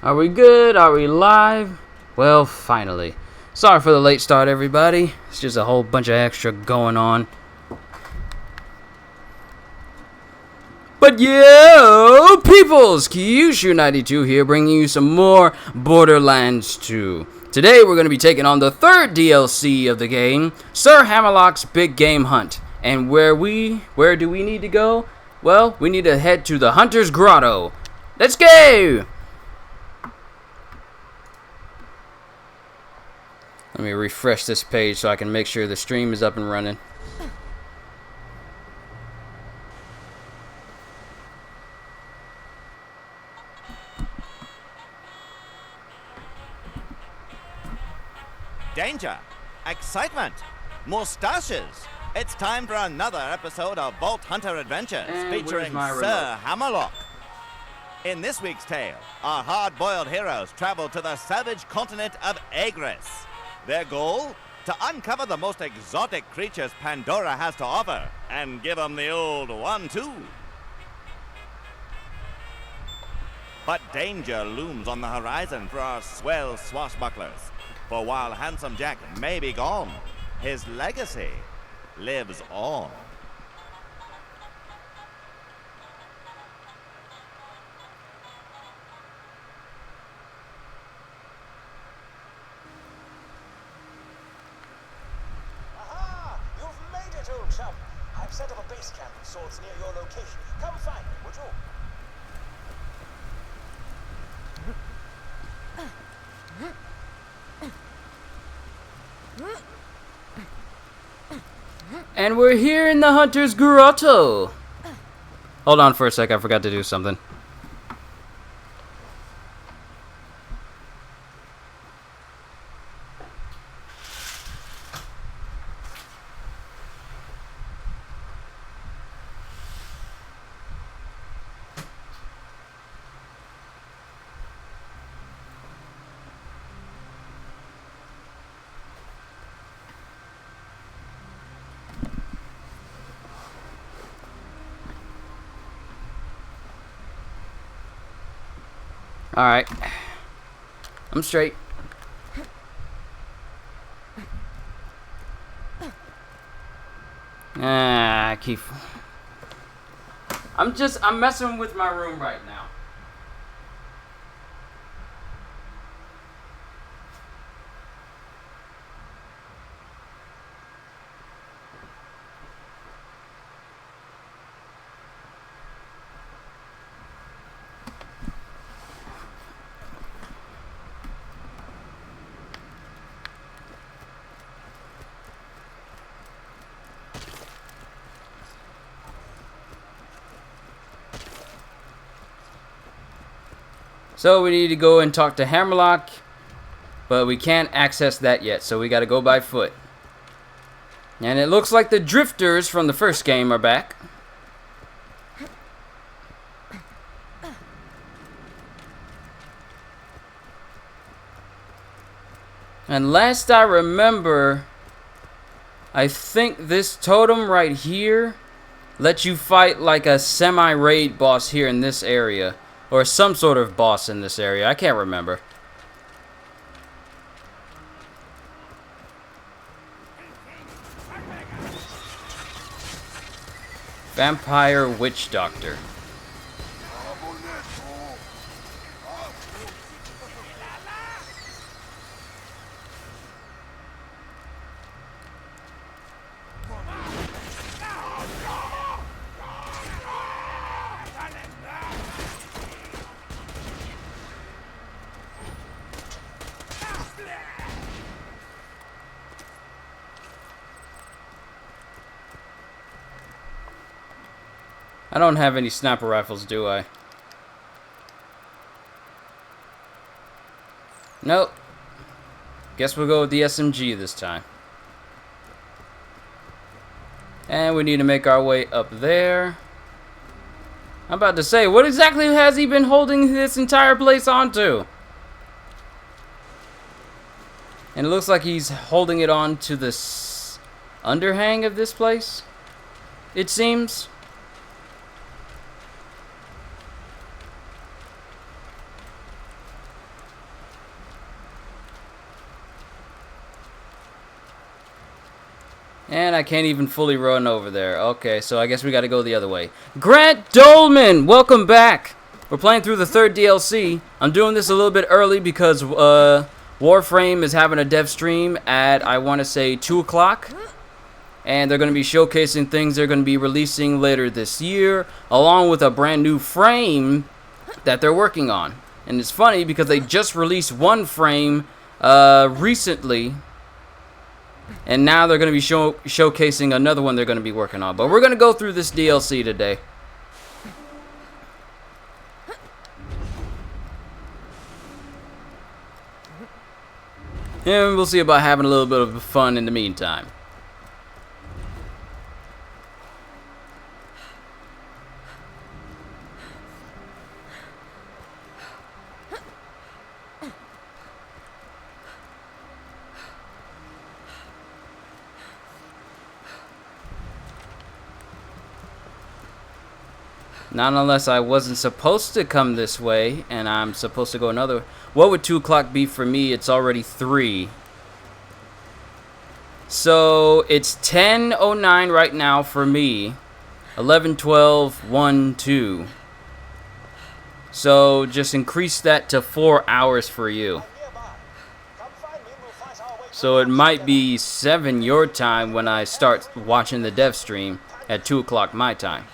Are we good? Are we live? Well, finally. Sorry for the late start, everybody. It's just a whole bunch of extra going on. But yo, peoples! Kyushu92 here, bringing you some more Borderlands 2. Today we're going to be taking on the third DLC of the game, Sir Hammerlock's Big Game Hunt. And where do we need to go? Well, we need to head to the Hunter's Grotto. Let's go! Let me refresh this page so I can make sure the stream is up and running. Danger, excitement, mustaches. It's time for another episode of Vault Hunter Adventures featuring Sir Hammerlock. In this week's tale, our hard-boiled heroes travel to the savage continent of Agris. Their goal? To uncover the most exotic creatures Pandora has to offer and give them the old 1-2. But danger looms on the horizon for our swell swashbucklers. For while Handsome Jack may be gone, his legacy lives on. Aha! You've made it, old chum. I've set up a base camp of sorts near your location. Come find me, would you? And we're here in the Hunter's Grotto. Hold on for a sec, I forgot to do something. Alright. I'm straight. I'm messing with my room right now. So we need to go and talk to Hammerlock, but we can't access that yet, so we gotta go by foot. And it looks like the drifters from the first game are back. And last I remember, I think this totem right here lets you fight like a semi-raid boss here in this area. Or some sort of boss in this area. I can't remember. Vampire Witch Doctor. I don't have any sniper rifles, do I? Nope. Guess we'll go with the SMG this time. And we need to make our way up there. I'm about to say, what exactly has he been holding this entire place onto? And it looks like he's holding it on to this underhang of this place, it seems. And I can't even fully run over there. Okay, so I guess we gotta go the other way. Grant Dolman, welcome back. We're playing through the third DLC. I'm doing this a little bit early because Warframe is having a dev stream at, I want to say, 2 o'clock. And they're going to be showcasing things they're going to be releasing later this year, along with a brand new frame that they're working on. And it's funny because they just released one frame recently, and now they're going to be showcasing another one they're going to be working on. But we're going to go through this DLC today. And we'll see about having a little bit of fun in the meantime. Not unless I wasn't supposed to come this way, and I'm supposed to go another. What would 2 o'clock be for me? It's already 3. So it's 10:09 right now for me. 11, 12, 1, 2. So just increase that to 4 hours for you. So it might be 7 your time when I start watching the dev stream at 2 o'clock my time.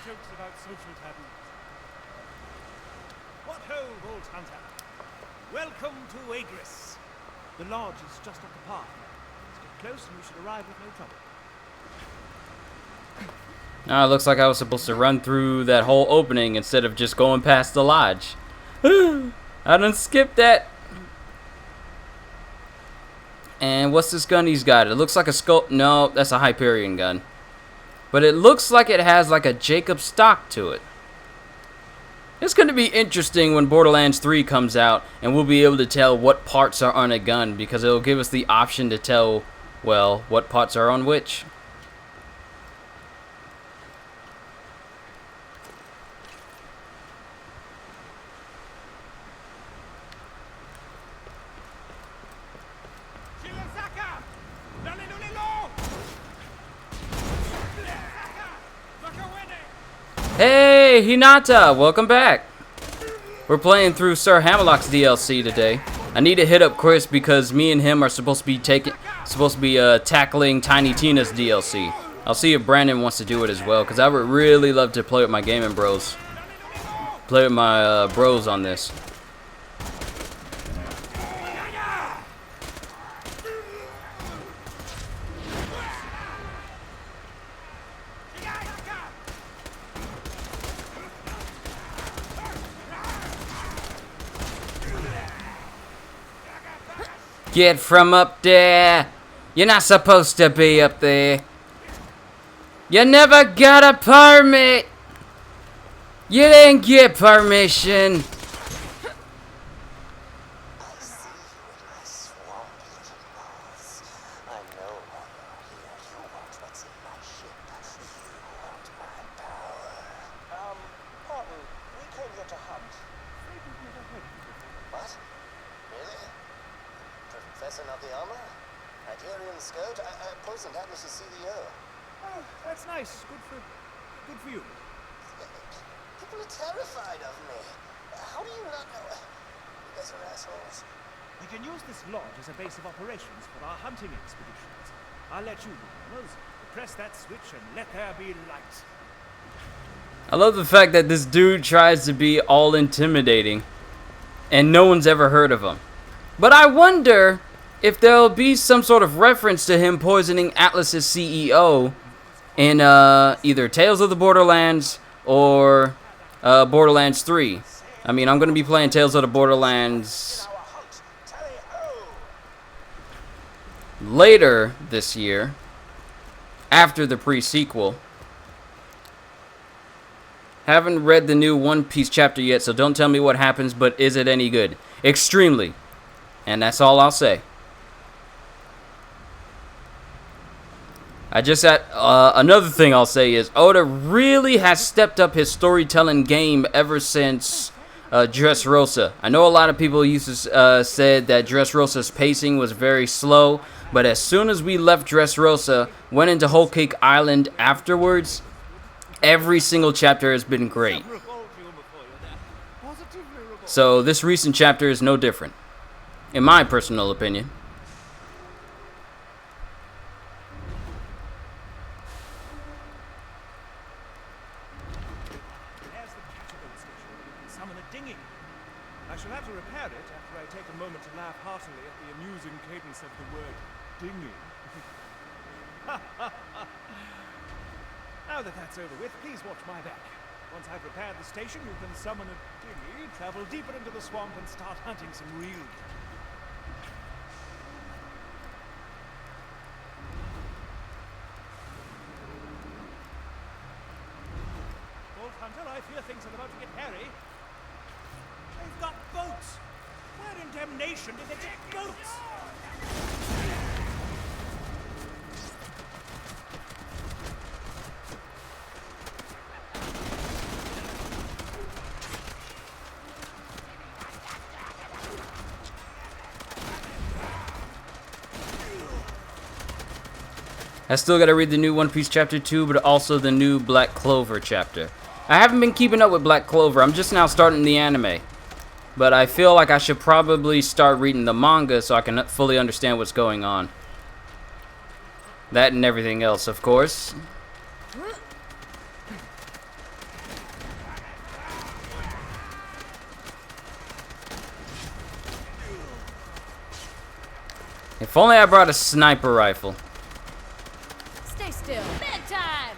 Welcome to Agris. The lodge is just up the path. Let's get close and you should arrive with no trouble. It looks like I was supposed to run through that whole opening instead of just going past the lodge. I done skipped that. And what's this gun he's got? It looks like a skull. No, that's a Hyperion gun. But it looks like it has like a Jacob stock to it. It's going to be interesting when Borderlands 3 comes out, and we'll be able to tell what parts are on a gun, because it'll give us the option to tell, well, what parts are on which. Hey, Hinata, welcome back. We're playing through Sir Hammerlock's DLC today. I need to hit up Chris because me and him are supposed to be tackling Tiny Tina's DLC. I'll see if Brandon wants to do it as well, because I would really love to play with my gaming bros. Play with my bros on this. Get from up there. You're not supposed to be up there. You never got a permit. You didn't get permission. Of the armor? Nigerian skirt? I poisoned Atlas's CDO. Oh, that's nice. Good for you. People are terrified of me. How do you not know? You guys are assholes. We can use this lodge as a base of operations for our hunting expeditions. I'll let you do those. Press that switch and let there be light. I love the fact that this dude tries to be all intimidating, and no one's ever heard of him. But I wonder if there'll be some sort of reference to him poisoning Atlas's CEO in either Tales of the Borderlands or Borderlands 3. I mean, I'm going to be playing Tales of the Borderlands later this year, after the pre-sequel. Haven't read the new One Piece chapter yet, so don't tell me what happens, but is it any good? Extremely. And that's all I'll say. Another thing I'll say is Oda really has stepped up his storytelling game ever since Dressrosa. I know a lot of people used to said that Dressrosa's pacing was very slow, but as soon as we left Dressrosa, went into Whole Cake Island afterwards, every single chapter has been great. So this recent chapter is no different, in my personal opinion. Summon a dinghy. I shall have to repair it after I take a moment to laugh heartily at the amusing cadence of the word dinghy. Now that that's over with, please watch my back. Once I've repaired the station, you can summon a dinghy, travel deeper into the swamp, and start hunting some real. Old Hunter, I fear things are about to get hairy. They've got boats! Where in damnation did they get boats? I still gotta read the new One Piece chapter 2, but also the new Black Clover chapter. I haven't been keeping up with Black Clover. I'm just now starting the anime. But I feel like I should probably start reading the manga so I can fully understand what's going on. That and everything else, of course. If only I brought a sniper rifle. Stay still. Bedtime.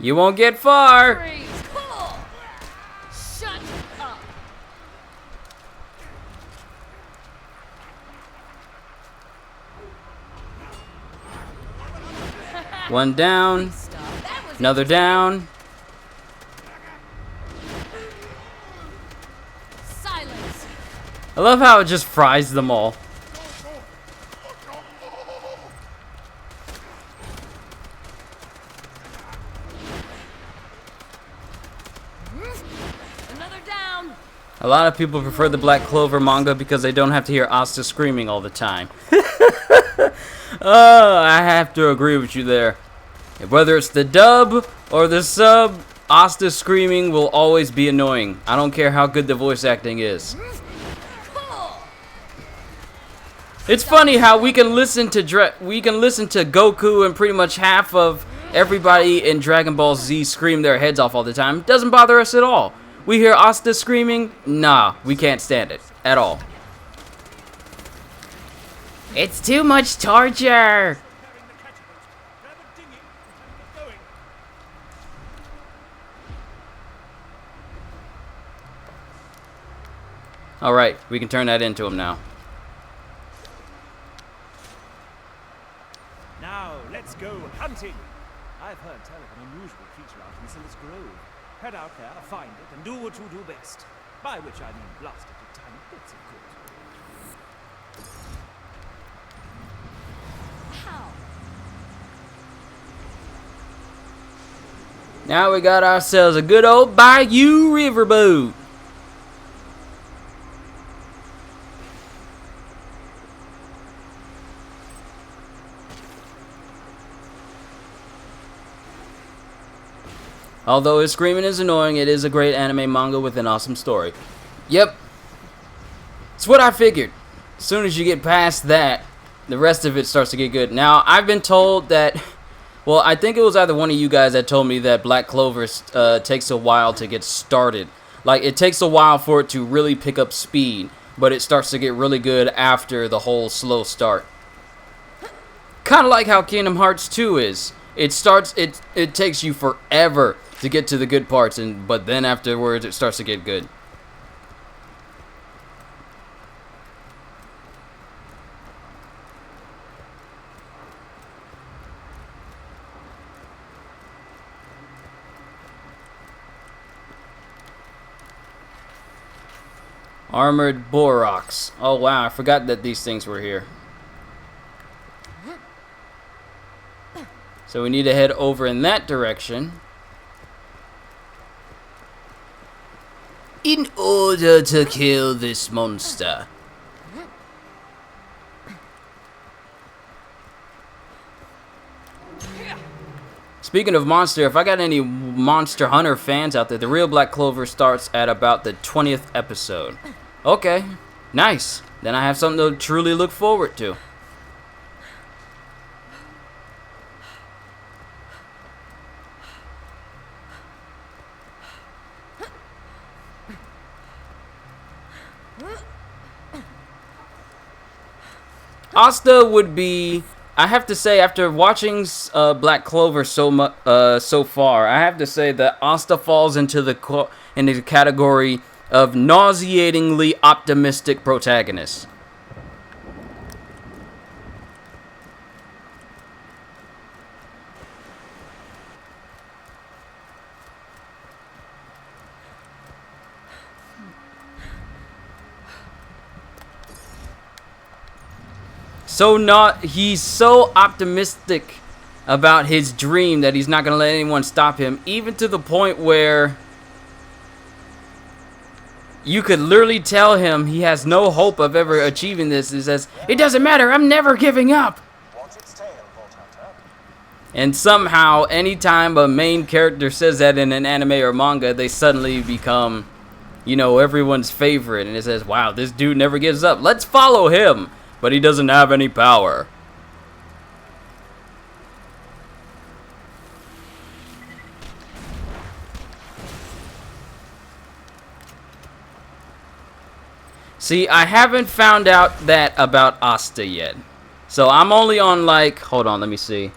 You won't get far. Freeze. Cool. Shut up. One down. Stop. That was Another down. silence. I love how it just fries them all. Another down. A lot of people prefer the Black Clover manga because they don't have to hear Asta screaming all the time. I have to agree with you there. Whether it's the dub or the sub, Asta screaming will always be annoying. I don't care how good the voice acting is. Cool. It's funny how we can listen to Goku and pretty much half of everybody in Dragon Ball Z scream their heads off all the time. It doesn't bother us at all. We hear Asta screaming, nah, we can't stand it at all. It's too much torture. Grab a dinghy and get going. All right, we can turn that into him now. Now, let's go hunting. I've heard tell of an unusual creature out in Silas Grove. Head out there, find it, and do what you do best. By which I mean blast it to tiny bits, of course. How? Now we got ourselves a good old Bayou riverboat. Although his screaming is annoying, it is a great anime manga with an awesome story. Yep. It's what I figured. As soon as you get past that, the rest of it starts to get good. Now, I've been told that... Well, I think it was either one of you guys that told me that Black Clover takes a while to get started. Like, it takes a while for it to really pick up speed, but it starts to get really good after the whole slow start. Kind of like how Kingdom Hearts 2 is. It takes you forever to get to the good parts, but then afterwards it starts to get good. Armored Borox. Oh wow, I forgot that these things were here. So we need to head over in that direction. in order to kill this monster. Speaking of monster, if I got any Monster Hunter fans out there, the real Black Clover starts at about the 20th episode. Okay, nice. Then I have something to truly look forward to. Asta would be, I have to say, after watching Black Clover so far, I have to say that Asta falls into the category of nauseatingly optimistic protagonist. He's so optimistic about his dream that he's not going to let anyone stop him, even to the point where you could literally tell him he has no hope of ever achieving this. He says, "It doesn't matter, I'm never giving up." And somehow, anytime a main character says that in an anime or manga, they suddenly become, you know, everyone's favorite. And it says, wow, this dude never gives up. Let's follow him. But he doesn't have any power. See, I haven't found out that about Asta yet. So I'm only on like, hold on, let me see.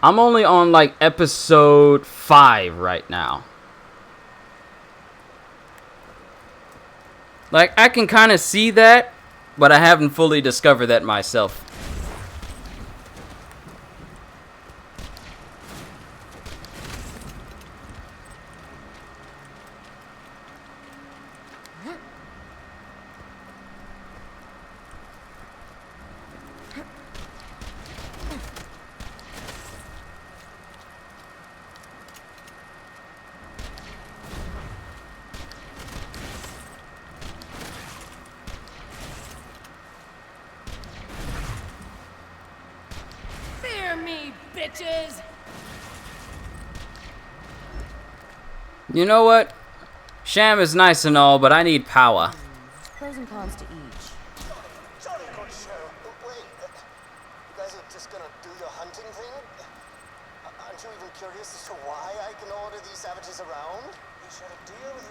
I'm only on like episode 5 right now. Like, I can kind of see that, but I haven't fully discovered that myself. Bitches! You know what? Sham is nice and all, but I need power. Pros and cons to each. Jolly good show. Wait, you guys are just gonna do your hunting thing? Aren't you even curious as to why I can order these savages around?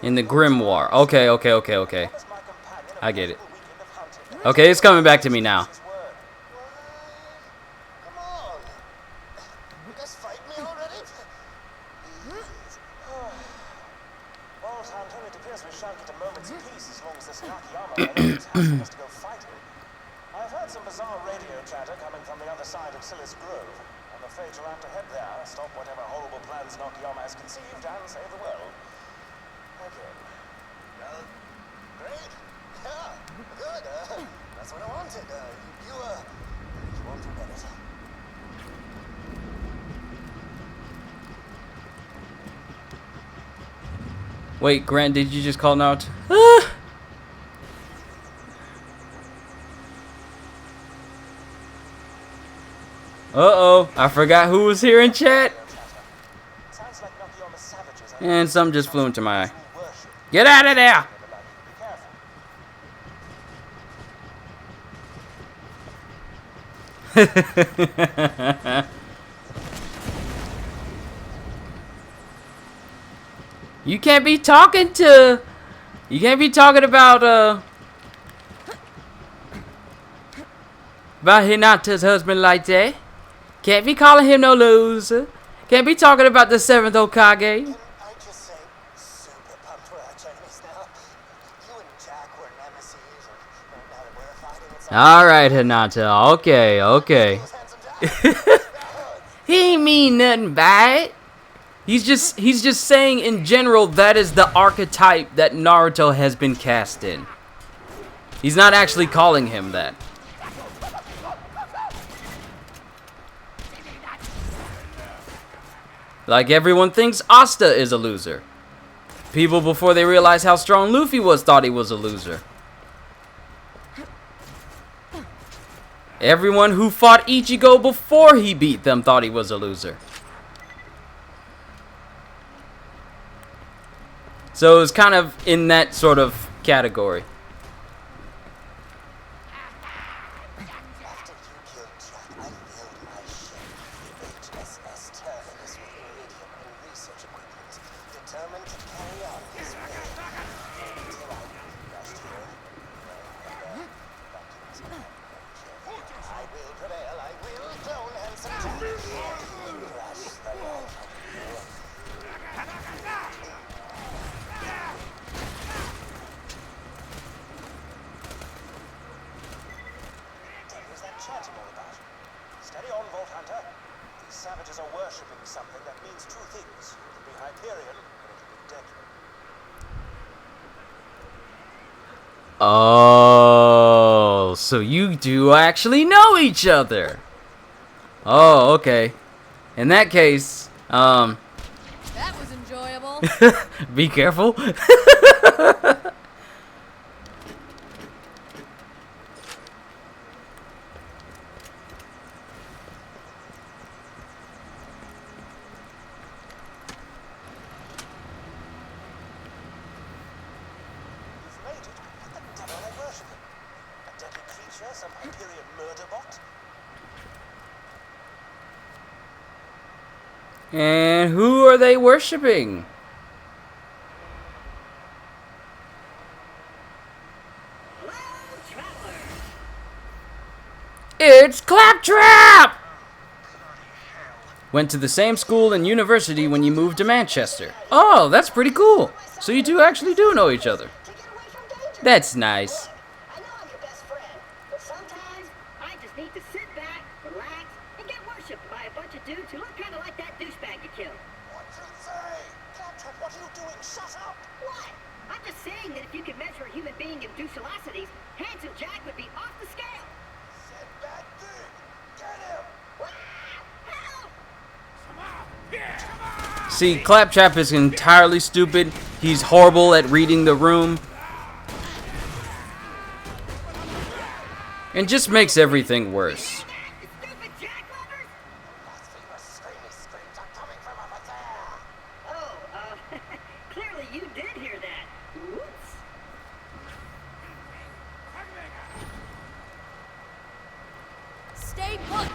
In the Grimoire. Okay. I get it. Okay, it's coming back to me now. Us to go fighting. I've heard some bizarre radio chatter coming from the other side of Silas Grove. I'm afraid you'll have to head there, stop whatever horrible plans Nakayama has conceived, and save the world. Okay. Well, great. Yeah, good. That's what I wanted. You won't forget it. Wait, Grant, did you just call Naruto? Uh-oh, I forgot who was here in chat. And some just flew into my eye. Get out of there! You can't be talking about Hinata's husband like that. Can't be calling him no loser. Can't be talking about the 7th Hokage. I just say super pumped we're enemies now. You and Jack were nemesis, and now that we're fighting, it's Alright, Hinata. Okay. He ain't mean nothing by it. He's just saying in general that is the archetype that Naruto has been cast in. He's not actually calling him that. Like everyone thinks Asta is a loser. People, before they realized how strong Luffy was, thought he was a loser. Everyone who fought Ichigo before he beat them thought he was a loser. So it was kind of in that sort of category. After you killed Jack, I filled my ship, the HSS Terminus, with iridium and research equipment, determined to carry on this way. Until I crashed here. I will prevail, I will clone handsome Jack. Crash the life. Who's that chanting all about? Steady on, Vault Hunter. These savages are worshipping something that means two things. It can be Hyperion, or it can be Deku. Oh, so you do actually know each other. Oh, okay. In that case, That was enjoyable. be careful. You've made it. What the devil are they worshipping? A deadly creature? Some Hyperion murder bot? And who are they worshipping? It's Claptrap! Went to the same school and university when you moved to Manchester. Oh, that's pretty cool. So you two actually do know each other. To get away from danger. That's nice. I know I'm your best friend, but sometimes I just need to sit back, relax, and get worshipped by a bunch of dudes who look kind of like that douchebag you killed. What'd you say? Claptrap, what are you doing? Shut up! What? I'm just saying that if you could measure a human being in doucelosities, Handsome Jack would be off the scale. Said bad thing! Get him! Help! See, Claptrap is entirely stupid. He's horrible at reading the room. And just makes everything worse. You stupid Jack lovers! Blasphemer screamy screams are coming from over there! Oh, clearly you did hear that. Whoops. Stay put.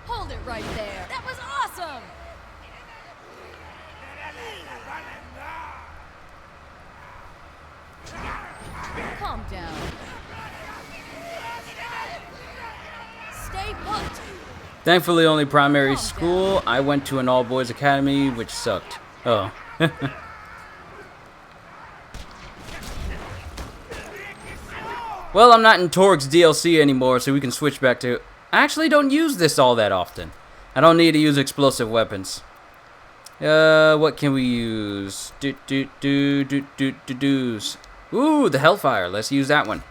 Hold it right there. That was awesome. Calm down. Stay put. Thankfully, only primary school. I went to an all-boys academy, which sucked. Oh. Well, I'm not in Torg's DLC anymore, so we can switch back to... I actually don't use this all that often. I don't need to use explosive weapons. What can we use? Ooh, the Hellfire. Let's use that one.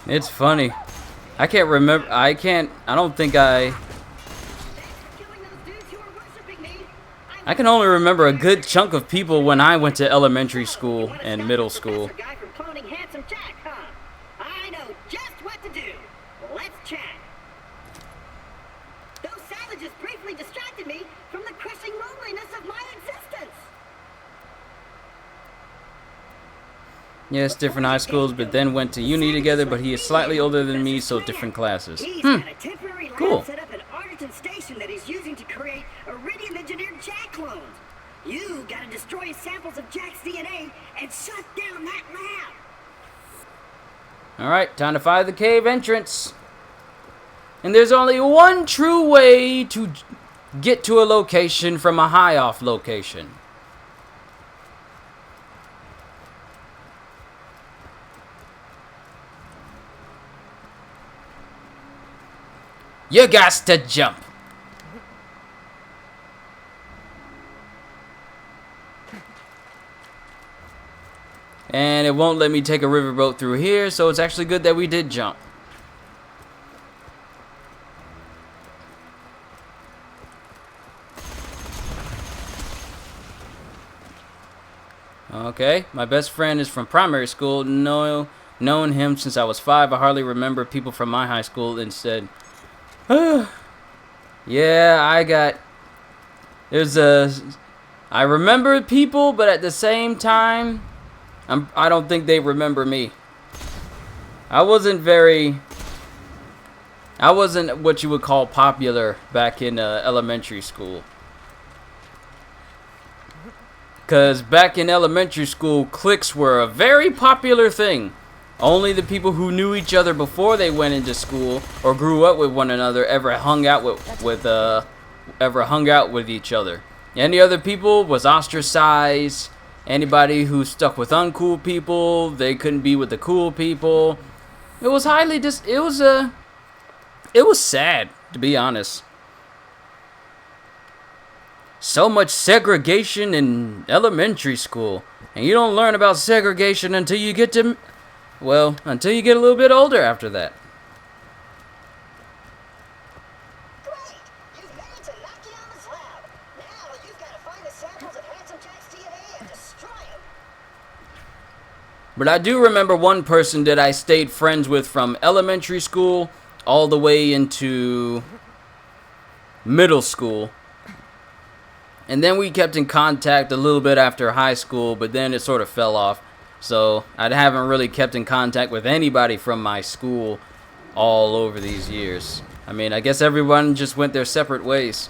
It's funny. I can't remember. I don't think I Killing those dudes who are worshipping me. can only remember a good chunk of people when I went to elementary school and middle school. Professor guy from cloning Handsome Jack, huh? I know just what to do. Let's chat. Those savages briefly distracted me from the crushing loneliness of my existence. Yes, different high schools, but then went to uni together, but he is slightly older than me, so different classes. He's got a temporary lab Cool. set up at Arlington Station that he's using to create iridium engineered Jack clones. You gotta destroy samples of Jack's DNA and shut down that lab. Alright, time to find the cave entrance. And there's only one true way to get to a location from a high off location. You got to jump. And it won't let me take a riverboat through here, so it's actually good that we did jump. Okay, my best friend is from primary school. Known him since I was 5. I hardly remember people from my high school. Instead, yeah, I remember people, but at the same time, I don't think they remember me. I wasn't what you would call popular back in elementary school. Because back in elementary school, cliques were a very popular thing. Only the people who knew each other before they went into school or grew up with one another ever hung out with each other. Any other people was ostracized. Anybody who stuck with uncool people, they couldn't be with the cool people. It was it was sad, to be honest. So much segregation in elementary school. And you don't learn about segregation until you get a little bit older after that. Great! You've made it to Nakayama's lab. Now you've got to find the samples of handsome Jack's DNA and destroy them. But I do remember one person that I stayed friends with from elementary school all the way into middle school. And then we kept in contact a little bit after high school, but then it sort of fell off. So I haven't really kept in contact with anybody from my school all over these years. I mean, I guess everyone just went their separate ways.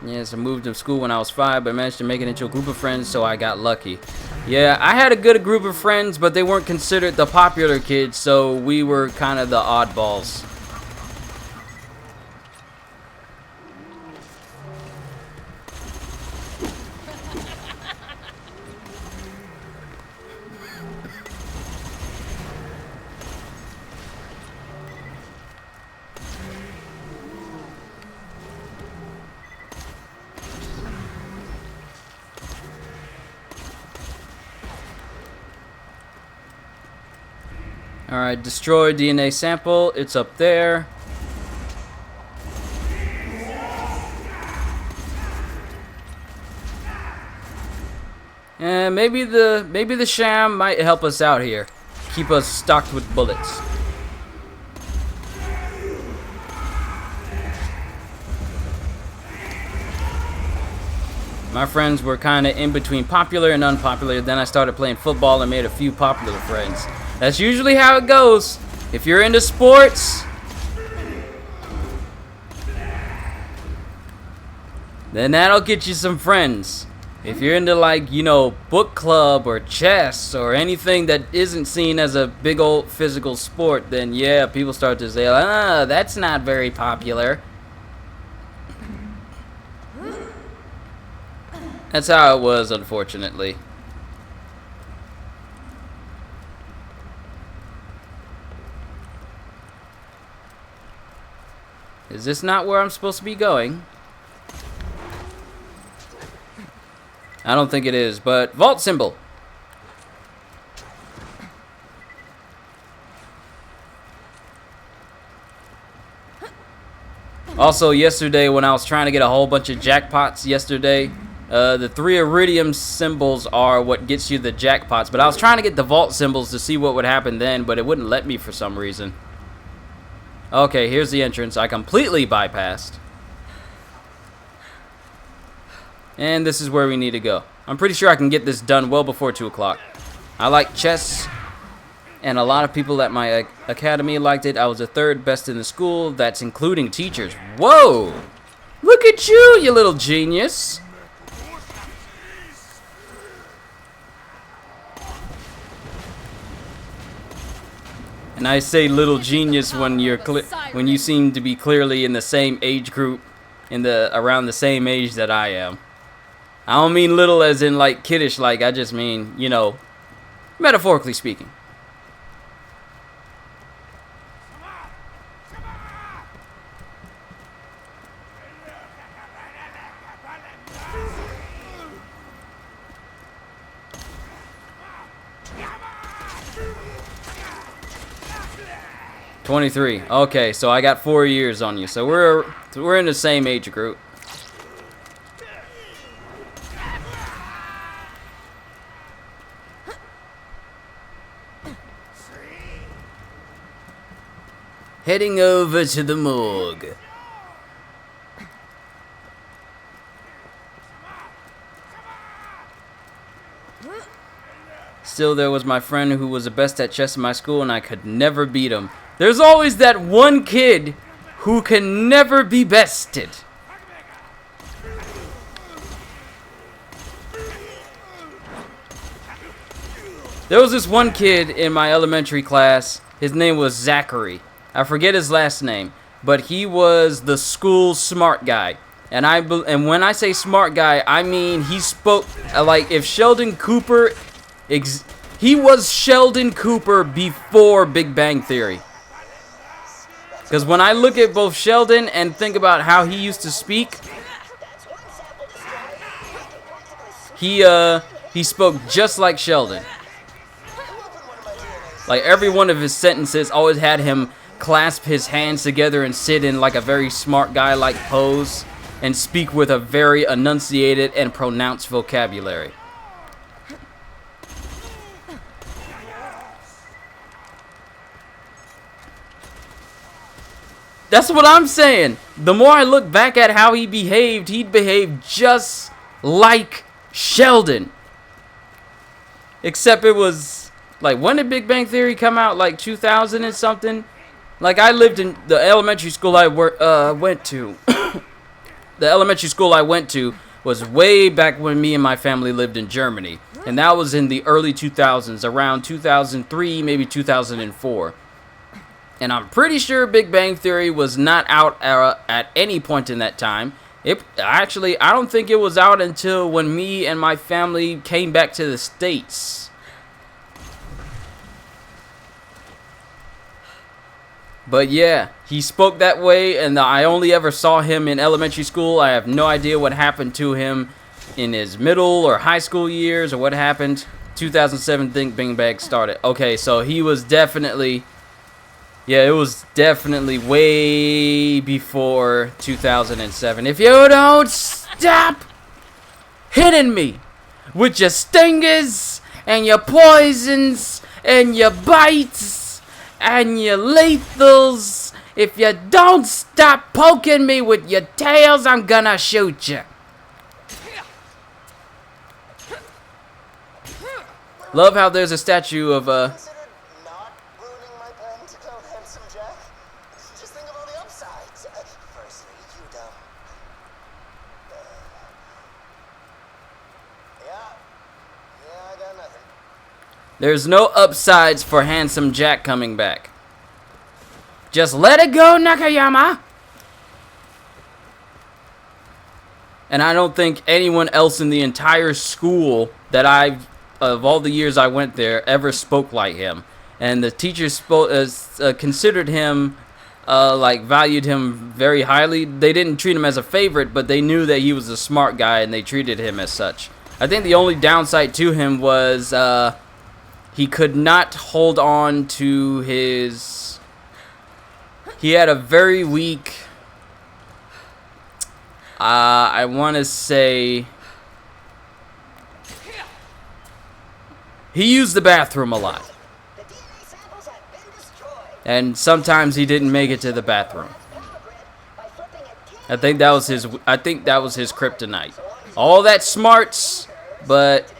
Yes, I moved to school when I was 5, but managed to make it into a group of friends, so I got lucky. Yeah, I had a good group of friends, but they weren't considered the popular kids, so we were kind of the oddballs. Alright, destroy DNA sample. It's up there. And maybe the sham might help us out here. Keep us stocked with bullets. My friends were kind of in between popular and unpopular. Then I started playing football and made a few popular friends. That's usually how it goes. If you're into sports, then that'll get you some friends. If you're into, like, you know, book club or chess or anything that isn't seen as a big old physical sport, then yeah, people start to say, that's not very popular. That's how it was, unfortunately. Is this not where I'm supposed to be going? I don't think it is, but vault symbol. Also, yesterday when I was trying to get a whole bunch of jackpots yesterday, the 3 iridium symbols are what gets you the jackpots, but I was trying to get the vault symbols to see what would happen then, but it wouldn't let me for some reason. Okay, here's the entrance I completely bypassed. And this is where we need to go. I'm pretty sure I can get this done well before 2 o'clock. I like chess, and a lot of people at my academy liked it. I was the 3rd best in the school. That's including teachers. Whoa! Look at you, you little genius! And I say little genius when you seem to be clearly in the same age group around the same age that I am. I don't mean little as in like kiddish like, I just mean, you know, metaphorically speaking. "23. Okay, so I got 4 years on you. So we're in the same age group. Heading over to the morgue. Still, there was my friend who was the best at chess in my school, and I could never beat him. There's always that one kid who can never be bested. There was this one kid in my elementary class. His name was Zachary. I forget his last name, but he was the school smart guy. And when I say smart guy, I mean he spoke like if Sheldon Cooper, he was Sheldon Cooper before Big Bang Theory. Because when I look at both Sheldon and think about how he used to speak, he spoke just like Sheldon. Like every one of his sentences always had him clasp his hands together and sit in like a very smart guy like pose and speak with a very enunciated and pronounced vocabulary. That's what I'm saying. The more I look back at how he behaved, he'd behave just like Sheldon. Except it was like, when did Big Bang Theory come out? Like 2000 and something? Like, I lived in the elementary school I went to. The elementary school I went to was way back when me and my family lived in Germany. And that was in the early 2000s, around 2003, maybe 2004. And I'm pretty sure Big Bang Theory was not out at any point in that time. I don't think it was out until when me and my family came back to the States. But yeah, he spoke that way, and I only ever saw him in elementary school. I have no idea what happened to him in his middle or high school years, or what happened. 2007, think Bing Bang started. Okay, so he was definitely... Yeah, it was definitely way before 2007. If you don't stop hitting me with your stingers and your poisons and your bites and your lethals, if you don't stop poking me with your tails, I'm gonna shoot you. Love how there's a statue of Considered not ruining my plan to kill Handsome Jack? Just think of all the upsides. Firstly, you dumb. Yeah, I got nothing. There's no upsides for Handsome Jack coming back. Just let it go, Nakayama. And I don't think anyone else in the entire school that of all the years I went there, ever spoke like him. And the teachers considered him, valued him very highly. They didn't treat him as a favorite, but they knew that he was a smart guy, and they treated him as such. I think the only downside to him was he could not hold on to his... He had a very weak... I want to say... He used the bathroom a lot. And sometimes he didn't make it to the bathroom. I think that was his kryptonite. All that smarts, but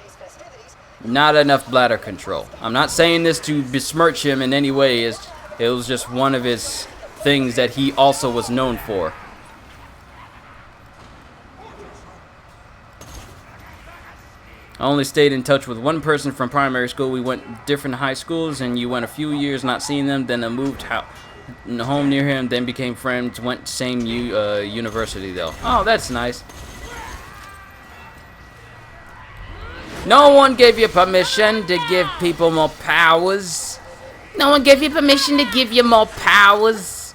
not enough bladder control. I'm not saying this to besmirch him in any way. It was just one of his things that he also was known for. I only stayed in touch with one person from primary school. We went different high schools, and you went a few years not seeing them, then I moved home near him, then became friends, went same university though. Oh, that's nice. No one gave you permission to give people more powers. No one gave you permission to give you more powers.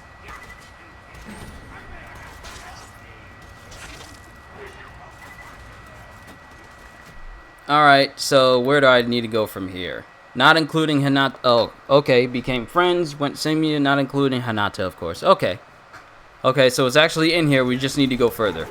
Alright, so where do I need to go from here? Not including Hinata. Oh, okay. Became friends, went same, not including Hinata, of course. Okay. Okay, so it's actually in here. We just need to go further.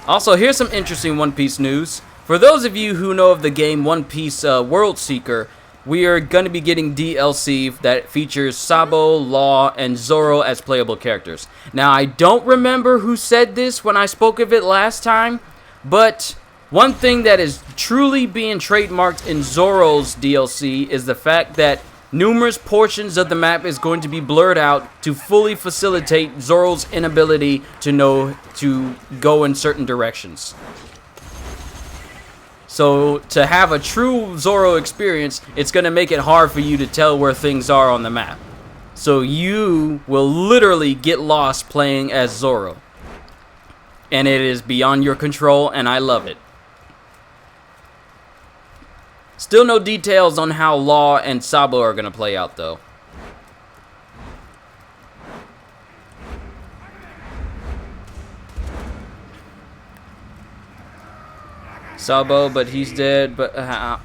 Also, here's some interesting One Piece news. For those of you who know of the game One Piece World Seeker, we are going to be getting DLC that features Sabo, Law, and Zoro as playable characters. Now, I don't remember who said this when I spoke of it last time, but one thing that is truly being trademarked in Zoro's DLC is the fact that numerous portions of the map is going to be blurred out to fully facilitate Zoro's inability to go in certain directions. So, to have a true Zoro experience, it's going to make it hard for you to tell where things are on the map. So, you will literally get lost playing as Zoro. And it is beyond your control, and I love it. Still no details on how Law and Sabo are going to play out, though. Sabo, but he's dead, but, I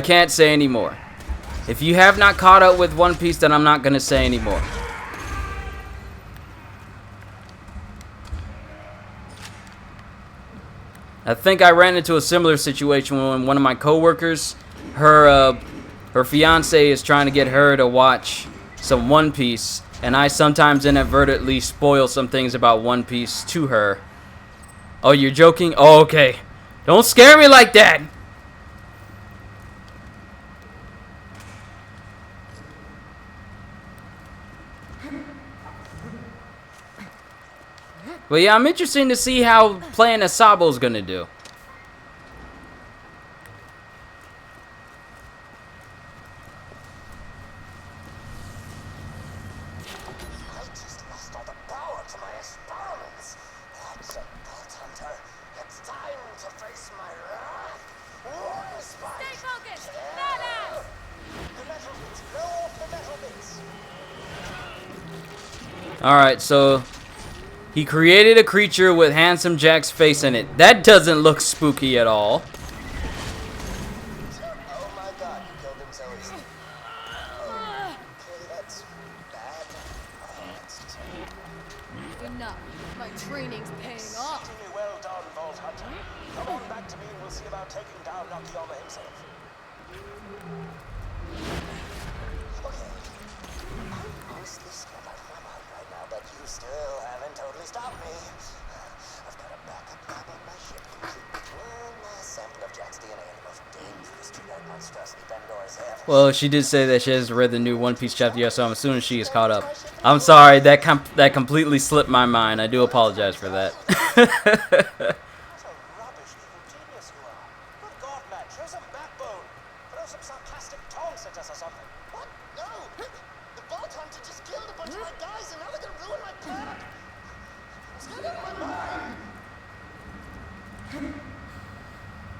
can't say anymore. If you have not caught up with One Piece, then I'm not going to say anymore. I think I ran into a similar situation when one of my coworkers, her fiance is trying to get her to watch some One Piece, and I sometimes inadvertently spoil some things about One Piece to her. Oh, you're joking? Oh, okay. Don't scare me like that! But yeah, I'm interested to see how playing as Sabo's gonna do. I just lost all the power to my experiments. That's a Bolt Hunter. It's time to face my wrath. One spike. Stay focused! Badass! The metal bits. Blow off the metal bits. Alright, so he created a creature with Handsome Jack's face in it. That doesn't look spooky at all. Oh my god, you killed him so easy. Okay, that's bad. Oh, that's terrible. Enough. My training's paying off. Extremely well done, Vault Hunter. Come on back to me and we'll see about taking down Nakayama himself. Okay. I'm honestly scared out of my mind right now, but you still haven't totally stopped me. I've got a backup lab on my ship complete with one last sample of Jack's DNA and the most dangerous genetic monstrosity Pandora's ever. Well, she did say that she hasn't read the new One Piece chapter yet, so I'm assuming she is caught up. I'm sorry, that completely slipped my mind. I do apologize for that. What a rubbish evil genius you are. Good God, man, show some backbone. Throw some sarcastic taunts at us or something. What? No! The Bolt Hunter just killed a bunch of my guys and now they're gonna ruin my plan. It's not in my mind.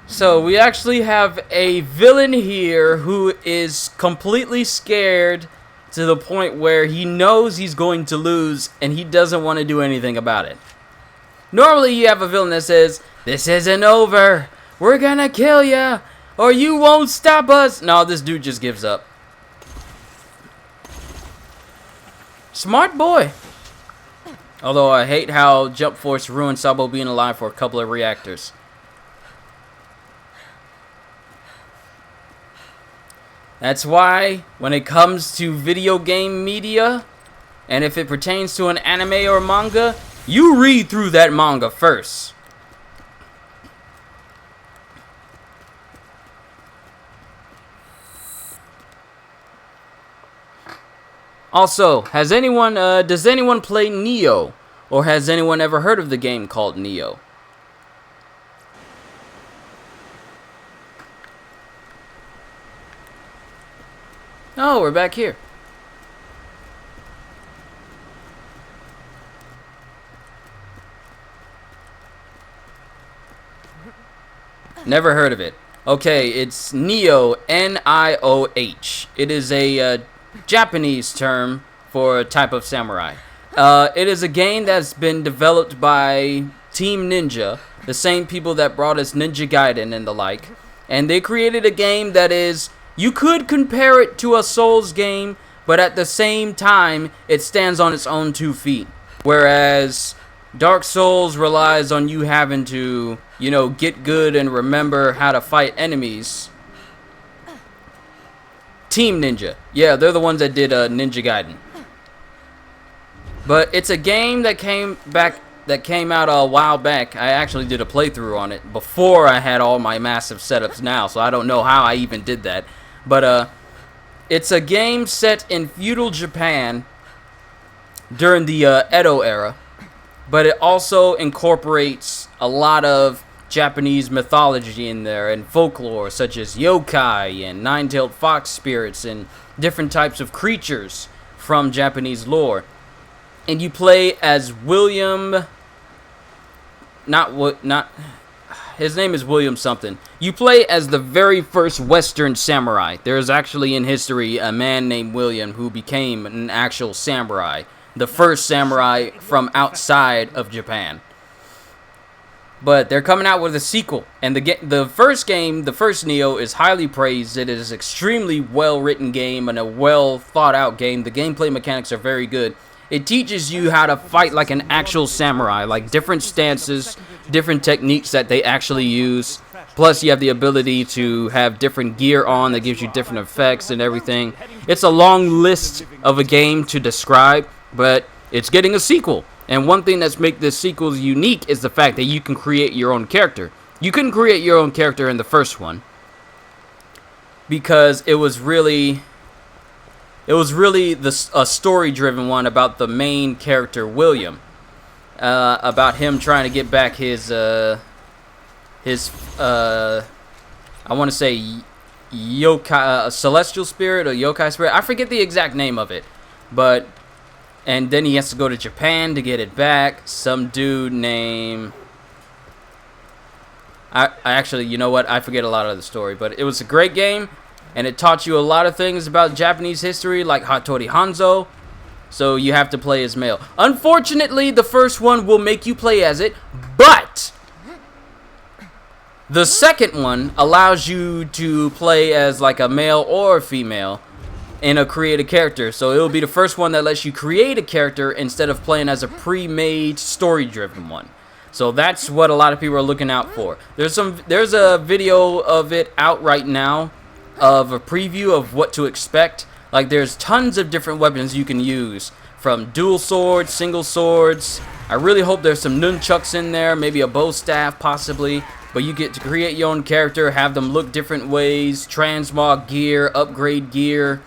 So we actually have a villain here who is completely scared to the point where he knows he's going to lose and he doesn't want to do anything about it. Normally you have a villain that says, "This isn't over. We're gonna kill ya, or you won't stop us." No, this dude just gives up. Smart boy. Although I hate how Jump Force ruined Sabo being alive for a couple of reactors. That's why, when it comes to video game media, and if it pertains to an anime or manga, you read through that manga first. Also, does anyone play Neo? Or has anyone ever heard of the game called Neo? Oh, we're back here. Never heard of it. Okay, it's Nioh, N-I-O-H. It is a Japanese term for a type of samurai. It is a game that's been developed by Team Ninja, the same people that brought us Ninja Gaiden and the like. And they created a game that is, you could compare it to a Souls game, but at the same time, it stands on its own 2 feet. Whereas Dark Souls relies on you having to, you know, get good and remember how to fight enemies. Team Ninja. Yeah, they're the ones that did Ninja Gaiden. But it's a game that came out a while back. I actually did a playthrough on it before I had all my massive setups now, so I don't know how I even did that. But it's a game set in feudal Japan during the Edo era. But it also incorporates a lot of Japanese mythology in there and folklore, such as yokai and nine-tailed fox spirits and different types of creatures from Japanese lore. And you play as William, his name is William something. You play as the very first Western samurai. There is actually in history a man named William who became an actual samurai. The first samurai from outside of Japan. But they're coming out with a sequel. And the first game, the first Nioh, is highly praised. It is an extremely well-written game and a well-thought-out game. The gameplay mechanics are very good. It teaches you how to fight like an actual samurai. Like different stances, different techniques that they actually use. Plus, you have the ability to have different gear on that gives you different effects and everything. It's a long list of a game to describe. But it's getting a sequel. And one thing that's make this sequel unique is the fact that you can create your own character. You couldn't create your own character in the first one. Because it was really a story-driven one about the main character, William. About him trying to get back his I want to say yokai, celestial spirit or yokai spirit. I forget the exact name of it. But and then he has to go to Japan to get it back. Some dude named... I actually, you know what? I forget a lot of the story. But it was a great game. And it taught you a lot of things about Japanese history. Like Hattori Hanzo. So you have to play as male. Unfortunately, the first one will make you play as it. But the second one allows you to play as like a male or a female. In a created character. So it'll be the first one that lets you create a character instead of playing as a pre-made story-driven one. So that's what a lot of people are looking out for. There's a video of it out right now of a preview of what to expect. Like there's tons of different weapons you can use, from dual swords, single swords. I really hope there's some nunchucks in there, maybe a bow staff possibly. But you get to create your own character, have them look different ways, transmog gear, upgrade gear.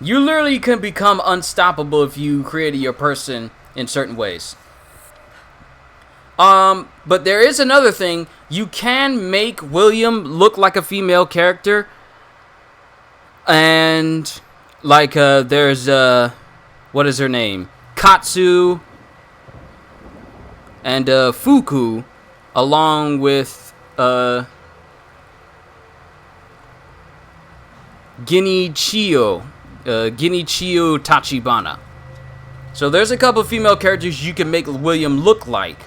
You literally can become unstoppable if you created your person in certain ways. But there is another thing. You can make William look like a female character. And, like, there's, what is her name? Katsu and, Fuku, along with, Genichio Tachibana. So there's a couple of female characters you can make William look like.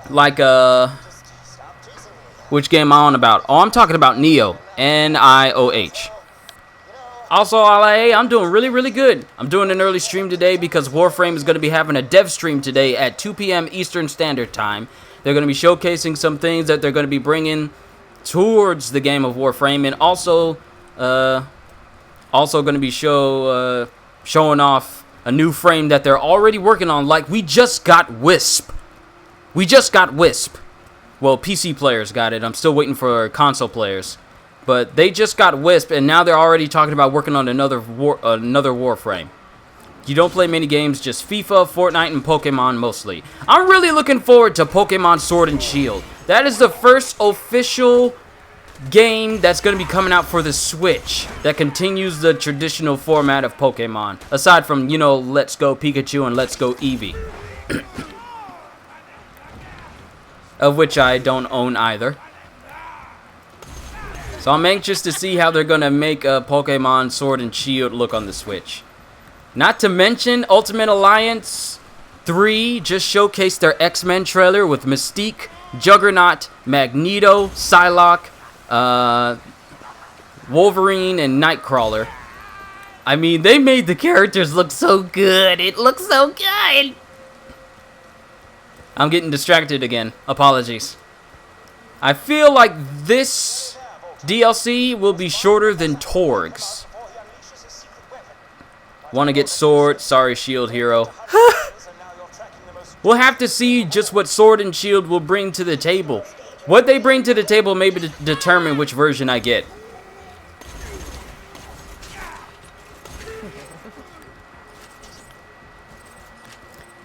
Like, which game am I on about? Oh, I'm talking about Nioh. N-I-O-H. Also, I'm doing really good. I'm doing an early stream today because Warframe is going to be having a dev stream today at 2 p.m. Eastern Standard Time. They're going to be showcasing some things that they're going to be bringing towards the game of Warframe, and also going to be showing off a new frame that they're already working on. Like, we just got Wisp. Well, PC players got it. I'm still waiting for console players. But they just got Wisp, and now they're already talking about working on another Warframe. You don't play many games, just FIFA, Fortnite, and Pokemon mostly. I'm really looking forward to Pokemon Sword and Shield. That is the first official game that's going to be coming out for the Switch that continues the traditional format of Pokemon. Aside from, you know, Let's Go Pikachu and Let's Go Eevee. Of which I don't own either. So I'm anxious to see how they're going to make a Pokemon Sword and Shield look on the Switch. Not to mention, Ultimate Alliance 3 just showcased their X-Men trailer with Mystique, Juggernaut, Magneto, Psylocke, Wolverine, and Nightcrawler. I mean, they made the characters look so good. It looks so good. I'm getting distracted again. Apologies. I feel like this DLC will be shorter than Torg's. Want to get sword? Sorry, Shield Hero. We'll have to see just what Sword and Shield will bring to the table. What they bring to the table may determine which version I get.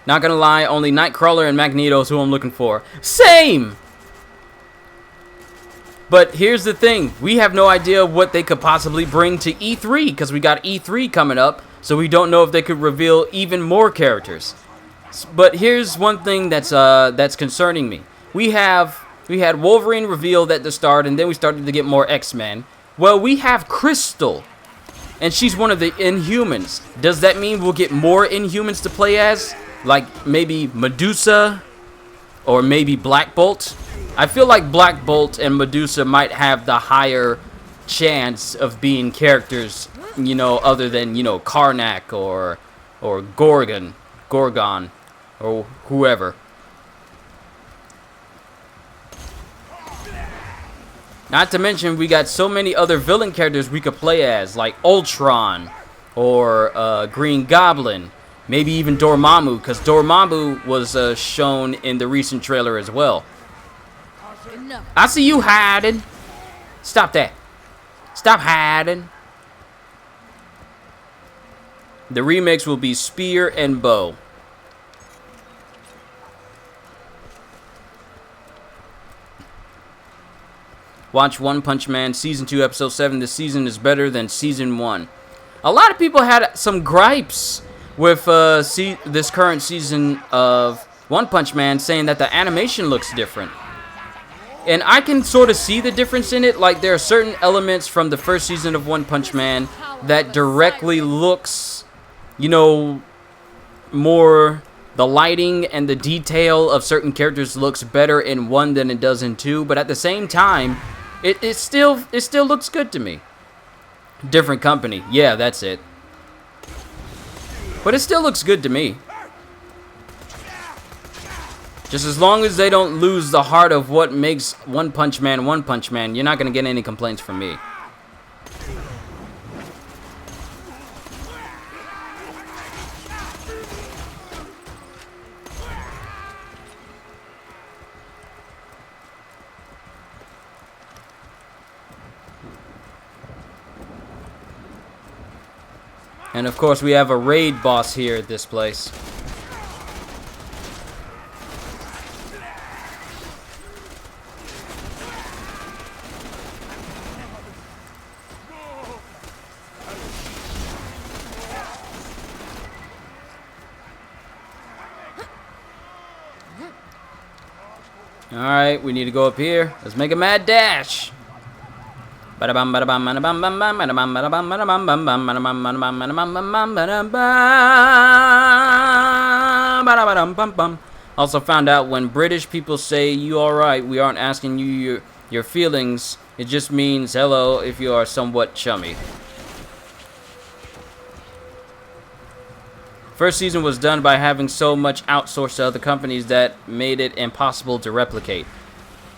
Not gonna lie, only Nightcrawler and Magneto is who I'm looking for. Same! But here's the thing. We have no idea what they could possibly bring to E3, because we got E3 coming up, so we don't know if they could reveal even more characters. But here's one thing that's concerning me. We had Wolverine revealed at the start, and then we started to get more X-Men. Well, we have Crystal, and she's one of the Inhumans. Does that mean we'll get more Inhumans to play as? Like maybe Medusa, or maybe Black Bolt? I feel like Black Bolt and Medusa might have the higher chance of being characters, you know, other than, you know, Karnak or Gorgon, or whoever. Not to mention, we got so many other villain characters we could play as, like Ultron, or Green Goblin, maybe even Dormammu, because Dormammu was shown in the recent trailer as well. Enough. I see you hiding. Stop that. Stop hiding. The remix will be Spear and Bow. Watch One Punch Man Season 2 Episode 7. This season is better than Season 1. A lot of people had some gripes with this current season of One Punch Man, saying that the animation looks different. And I can sort of see the difference in it. Like, there are certain elements from the first season of One Punch Man that directly looks, you know, more... The lighting and the detail of certain characters looks better in 1 than it does in 2. But at the same time, it still looks good to me. Different company. Yeah, that's it. But it still looks good to me. Just as long as they don't lose the heart of what makes One Punch Man, you're not going to get any complaints from me. And of course we have a raid boss here at this place. Alright, we need to go up here. Let's make a mad dash. Also found out when British people say you alright, we aren't asking you your feelings. It just means hello if you are somewhat chummy. First season was done by having so much outsourced to other companies that made it impossible to replicate.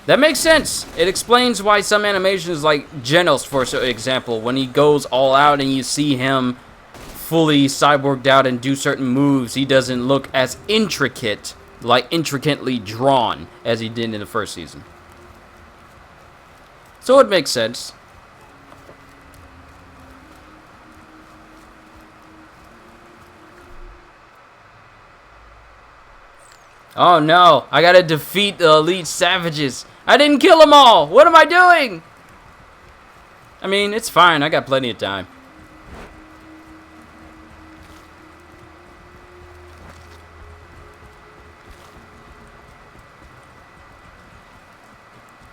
That makes sense. It explains why some animations, like Genos, for example, when he goes all out and you see him fully cyborged out and do certain moves, he doesn't look as intricate, like intricately drawn, as he did in the first season. So it makes sense. Oh no, I gotta defeat the elite savages. I didn't kill them all. What am I doing? I mean, it's fine. I got plenty of time.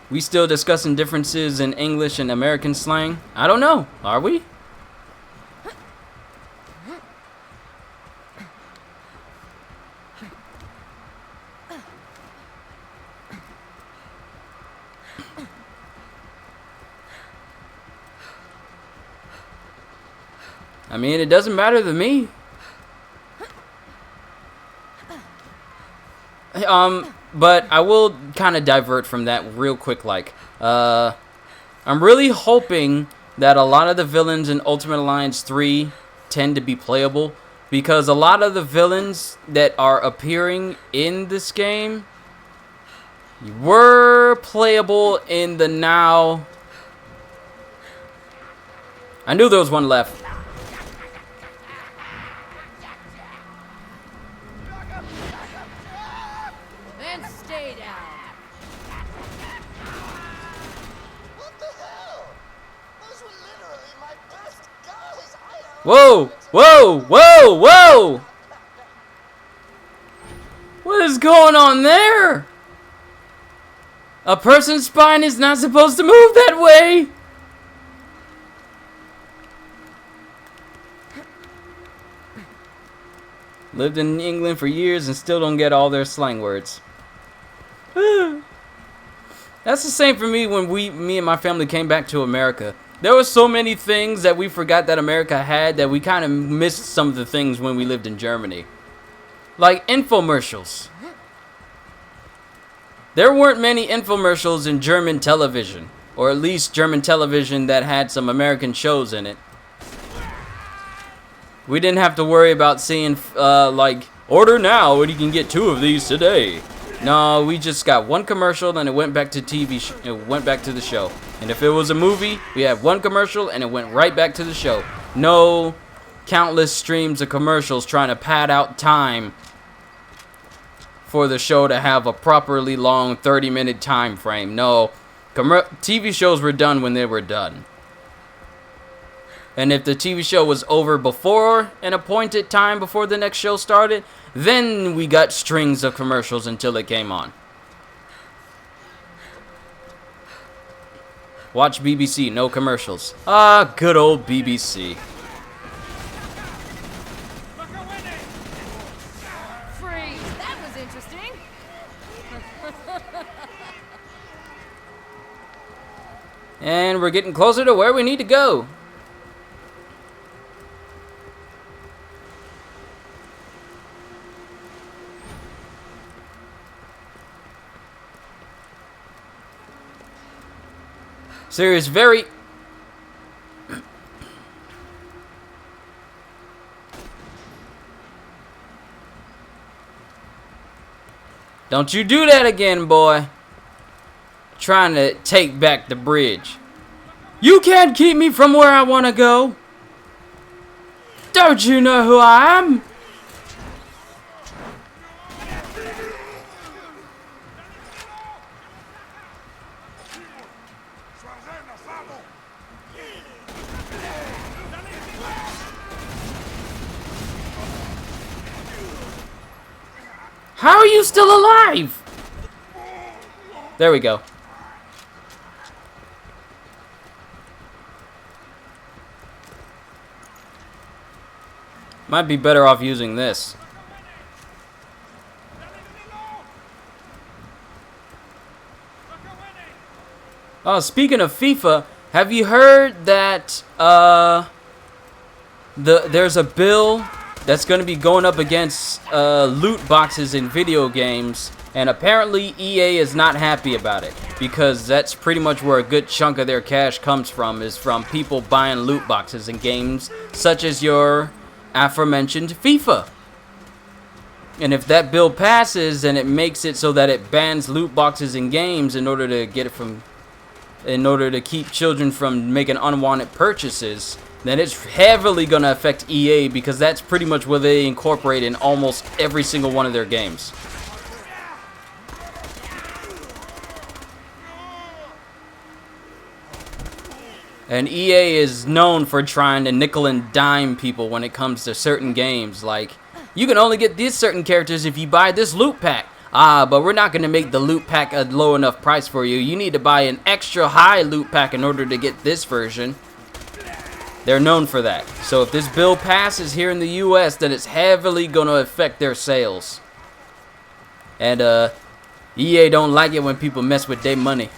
We still discussing differences in English and American slang? I don't know. Are we? I mean, it doesn't matter to me. But I will kind of divert from that real quick. I'm really hoping that a lot of the villains in Ultimate Alliance 3 tend to be playable, because a lot of the villains that are appearing in this game were playable in the now. I knew there was one left. And stay down. What the hell? Those were literally my best guys. Whoa! Whoa! Whoa! Whoa! What is going on there? A person's spine is not supposed to move that way! Lived in England for years and still don't get all their slang words. That's the same for me when me and my family came back to America. There were so many things that we forgot that America had that we kind of missed some of the things when we lived in Germany. Like infomercials. There weren't many infomercials in German television, or at least German television that had some American shows in it. We didn't have to worry about seeing, like, order now and you can get 2 of these today. No, we just got one commercial and it went back to it went back to the show. And if it was a movie, we had one commercial and it went right back to the show. No countless streams of commercials trying to pad out time for the show to have a properly long 30-minute time frame. No, TV shows were done when they were done. And if the TV show was over before an appointed time before the next show started, then we got strings of commercials until it came on. Watch BBC, no commercials. Ah, good old BBC. Freeze. That was interesting. And we're getting closer to where we need to go. Serious, very... Don't you do that again, boy. Trying to take back the bridge. You can't keep me from where I want to go. Don't you know who I am? How are you still alive? There we go. Might be better off using this. Oh, speaking of FIFA, have you heard that there's a bill that's going to be going up against loot boxes in video games, and apparently EA is not happy about it, because that's pretty much where a good chunk of their cash comes from, is from people buying loot boxes in games such as your aforementioned FIFA. And if that bill passes and it makes it so that it bans loot boxes in games in order to keep children from making unwanted purchases, then it's heavily going to affect EA, because that's pretty much what they incorporate in almost every single one of their games. And EA is known for trying to nickel and dime people when it comes to certain games. Like, you can only get these certain characters if you buy this loot pack. But we're not going to make the loot pack a low enough price for you. You need to buy an extra high loot pack in order to get this version. They're known for that. So if this bill passes here in the US, then it's heavily going to affect their sales. And EA don't like it when people mess with their money.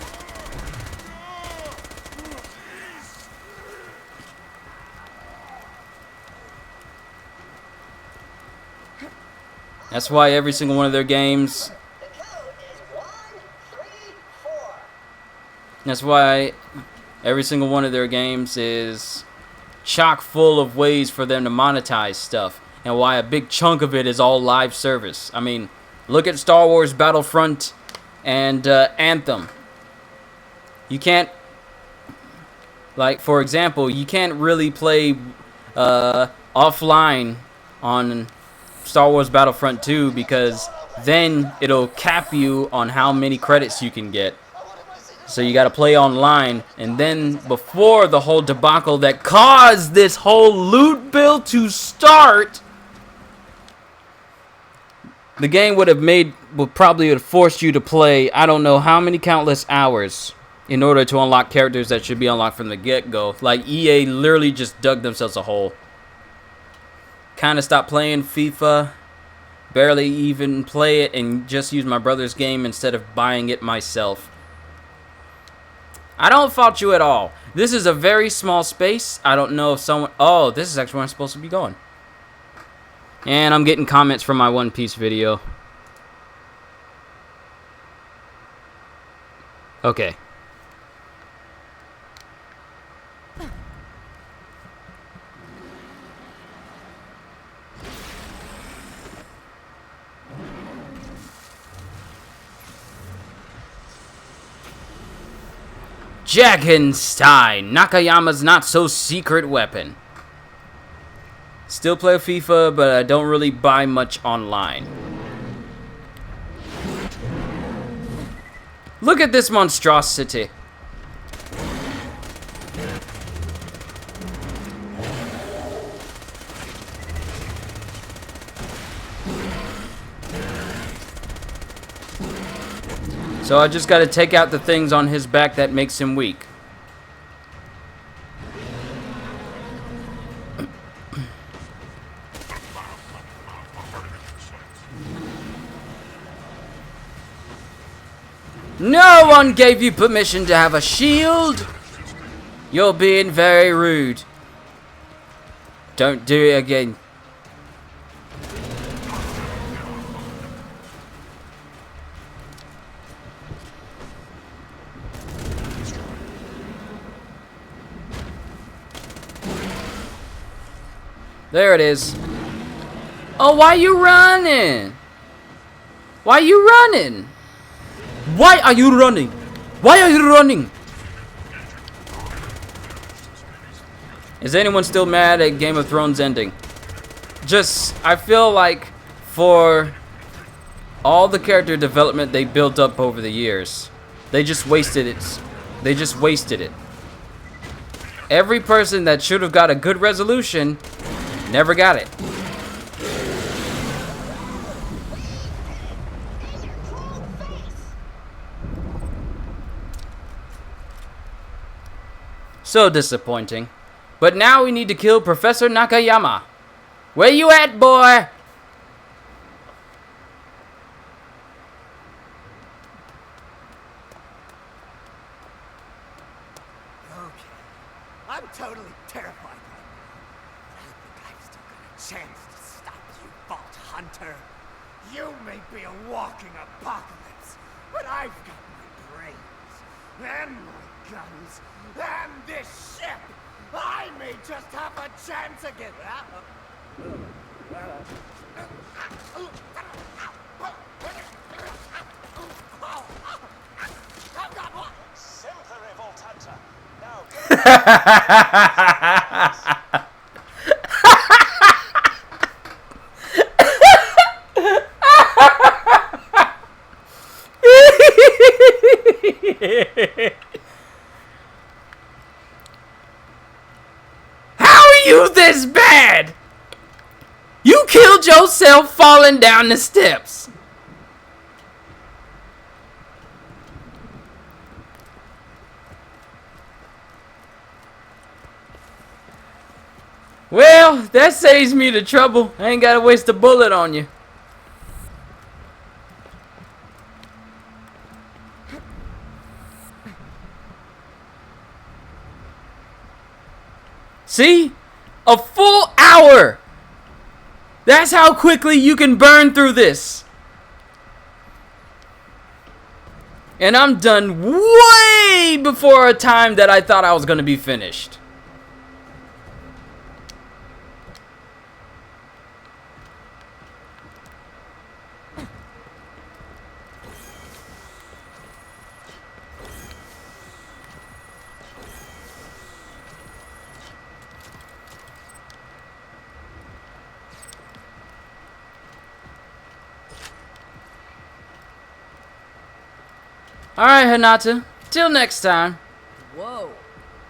That's why every single one of their games... The code is 134. That's why every single one of their games is chock full of ways for them to monetize stuff. And why a big chunk of it is all live service. I mean, look at Star Wars Battlefront and Anthem. You can't... Like, for example, you can't really play offline on Star Wars Battlefront 2 because then it'll cap you on how many credits you can get. So you gotta play online, and then before the whole debacle that caused this whole loot bill to start, the game would probably have forced you to play I don't know how many countless hours in order to unlock characters that should be unlocked from the get-go. Like, EA literally just dug themselves a hole. Kind of stopped playing FIFA, barely even play it, and just use my brother's game instead of buying it myself. I don't fault you at all. This is a very small space. I don't know if someone... Oh, this is actually where I'm supposed to be going. And I'm getting comments from my One Piece video. Okay. Jagenstein, Nakayama's not-so-secret weapon. Still play FIFA, but I don't really buy much online. Look at this monstrosity. So I just got to take out the things on his back that makes him weak. No one gave you permission to have a shield. You're being very rude. Don't do it again. There it is. Oh, why are you running? Why are you running? Why are you running? Why are you running? Is anyone still mad at Game of Thrones ending? I feel like for all the character development they built up over the years, they just wasted it. They just wasted it. Every person that should have got a good resolution never got it. So disappointing. But now we need to kill Professor Nakayama. Where you at, boy? Okay. I'm totally terrified right now. But I think I've still got a chance to stop you, Vault Hunter. You may be a walking apocalypse, but I've got my brains, and my guns, and this ship. I may just have a chance again. I've got one. Simply, Vault Hunter. this bad? You killed yourself falling down the steps. Well, that saves me the trouble. I ain't gotta waste a bullet on you. See? A full hour! That's how quickly you can burn through this. And I'm done way before a time that I thought I was gonna be finished. Alright, Hinata. Till next time. Whoa.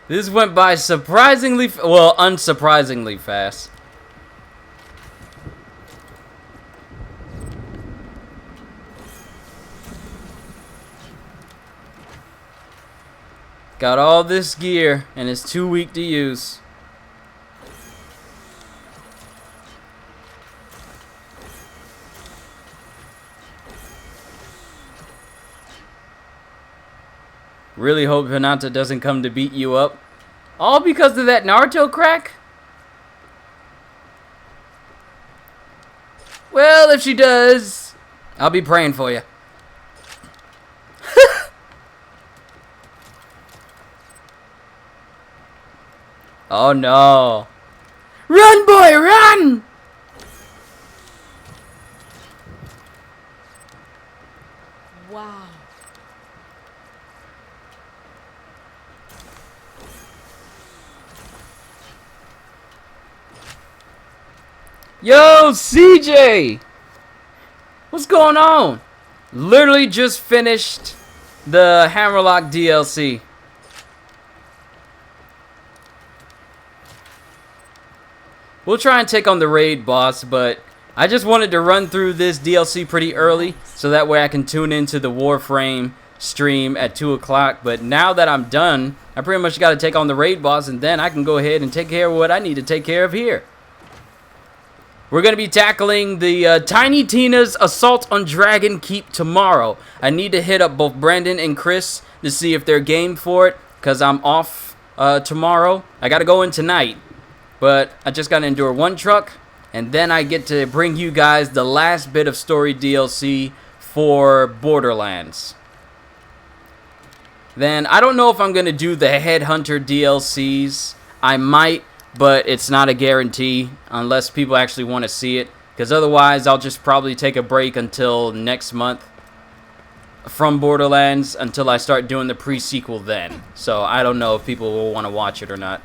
This went by surprisingly, well, unsurprisingly fast. Got all this gear, and it's too weak to use. Really hope Hinata doesn't come to beat you up. All because of that Naruto crack? Well, if she does, I'll be praying for you. Oh no. Run, boy, run! Wow. Yo, CJ! What's going on? Literally just finished the Hammerlock DLC. We'll try and take on the raid boss, but I just wanted to run through this DLC pretty early so that way I can tune into the Warframe stream at 2 o'clock. But now that I'm done, I pretty much got to take on the raid boss, and then I can go ahead and take care of what I need to take care of here. We're going to be tackling the Tiny Tina's Assault on Dragon Keep tomorrow. I need to hit up both Brandon and Chris to see if they're game for it, because I'm off tomorrow. I got to go in tonight, but I just got to endure one truck, and then I get to bring you guys the last bit of story DLC for Borderlands. Then, I don't know if I'm going to do the Headhunter DLCs. I might, but it's not a guarantee unless people actually want to see it, because otherwise I'll just probably take a break until next month from Borderlands until I start doing the pre-sequel then. So I don't know if people will want to watch it or not.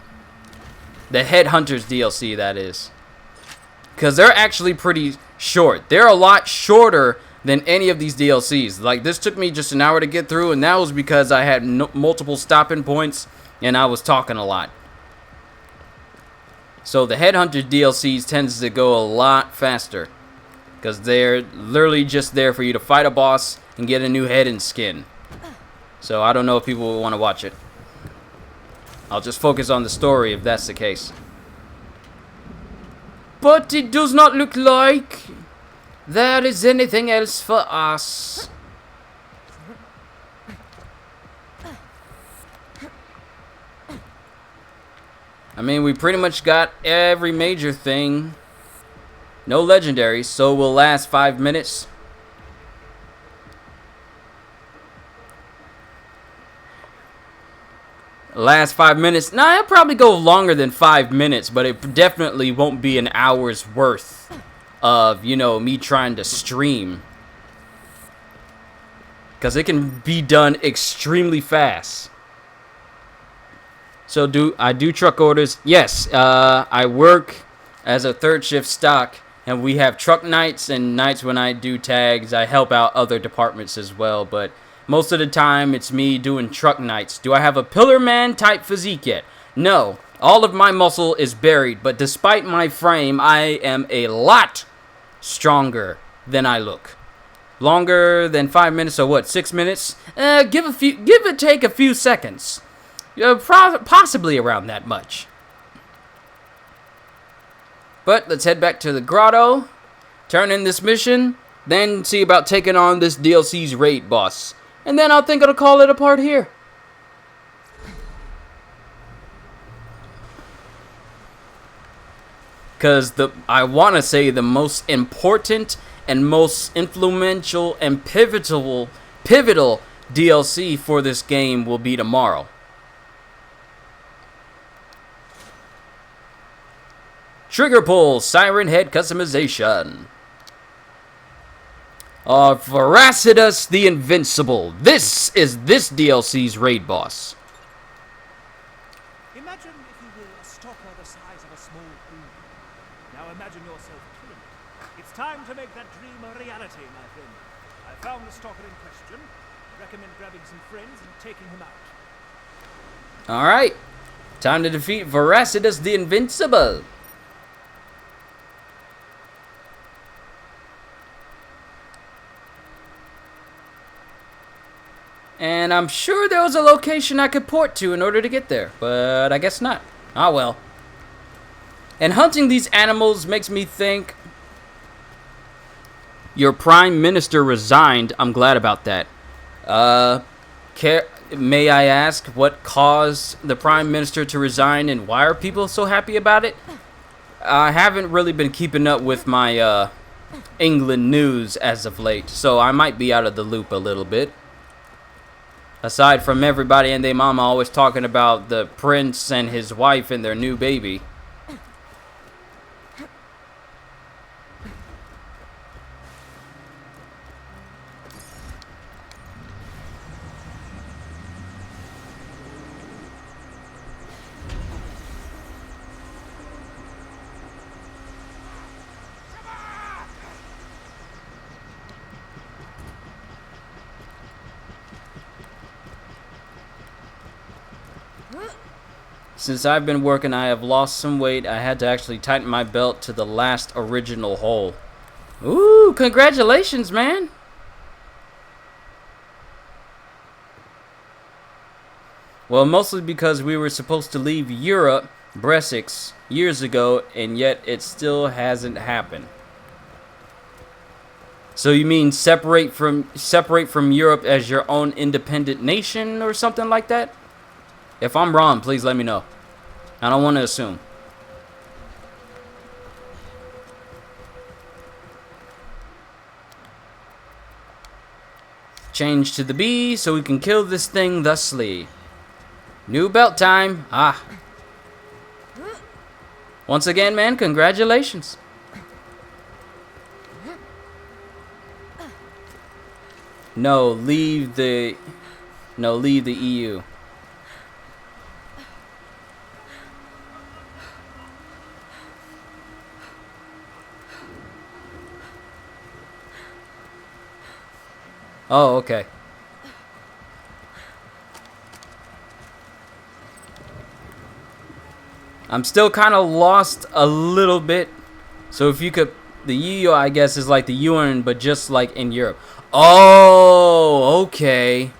The Headhunters DLC, that is. Because they're actually pretty short. They're a lot shorter than any of these DLCs. Like, this took me just an hour to get through, and that was because I had multiple stopping points and I was talking a lot. So the Headhunter DLCs tends to go a lot faster, because they're literally just there for you to fight a boss and get a new head and skin. So I don't know if people will want to watch it. I'll just focus on the story if that's the case. But it does not look like there is anything else for us. I mean, we pretty much got every major thing. No legendaries, so we'll last 5 minutes. Last 5 minutes. Nah, it'll probably go longer than 5 minutes, but it definitely won't be an hour's worth of, you know, me trying to stream. Because it can be done extremely fast. So I do truck orders? Yes, I work as a third shift stock, and we have truck nights and nights when I do tags. I help out other departments as well, but most of the time it's me doing truck nights. Do I have a pillar man type physique yet? No. All of my muscle is buried, but despite my frame, I am a lot stronger than I look. Longer than 5 minutes, or what, 6 minutes? Give or take a few seconds. Possibly around that much. But let's head back to the grotto, turn in this mission, then see about taking on this DLC's raid boss. And then I'll think I'll call it a part here. Because I want to say the most important and most influential and pivotal DLC for this game will be tomorrow. Trigger pull, siren head customization. Voracitus the Invincible. This is this DLC's raid boss. Imagine, if you will, a stalker the size of a small pool. Now imagine yourself killing it. It's time to make that dream a reality, my friend. I found the stalker in question. I recommend grabbing some friends and taking him out. Alright. Time to defeat Voracitus the Invincible. And I'm sure there was a location I could port to in order to get there, but I guess not. Ah well. And hunting these animals makes me think your prime minister resigned. I'm glad about that. May I ask what caused the prime minister to resign, and why are people so happy about it? I haven't really been keeping up with my England news as of late, so I might be out of the loop a little bit. Aside from everybody and their mama always talking about the prince and his wife and their new baby. Since I've been working, I have lost some weight. I had to actually tighten my belt to the last original hole. Ooh, congratulations, man. Well, mostly because we were supposed to leave Europe, Bresix, years ago, and yet it still hasn't happened. So you mean separate from Europe as your own independent nation or something like that? If I'm wrong, please let me know. I don't want to assume. Change to the B so we can kill this thing thusly. New belt time. Ah. Once again, man, congratulations. No, leave the EU. Oh, okay. I'm still kind of lost a little bit. So if you could, the EU, I guess, is like the UN, but just like in Europe. Oh, okay.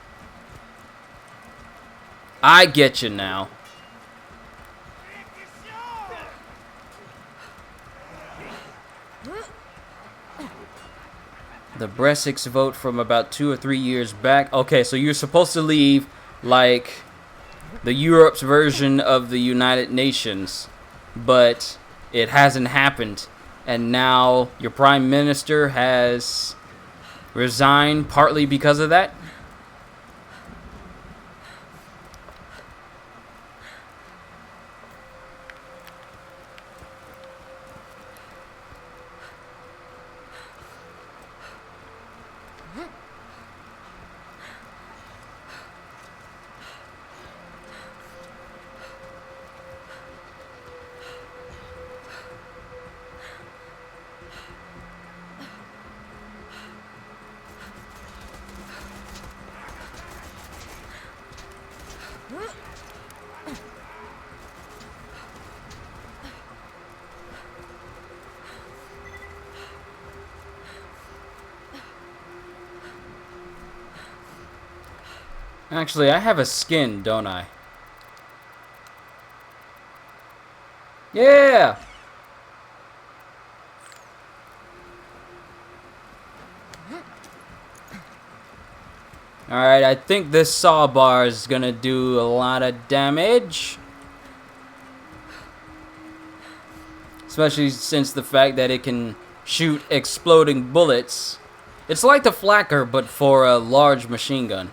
I get you now. The Bresix vote from about 2 or 3 years back. Okay, so you're supposed to leave like the Europe's version of the United Nations, but it hasn't happened. And now your prime minister has resigned partly because of that. Actually, I have a skin, don't I? Yeah! Alright, I think this saw bar is gonna do a lot of damage. Especially since the fact that it can shoot exploding bullets. It's like the flacker, but for a large machine gun.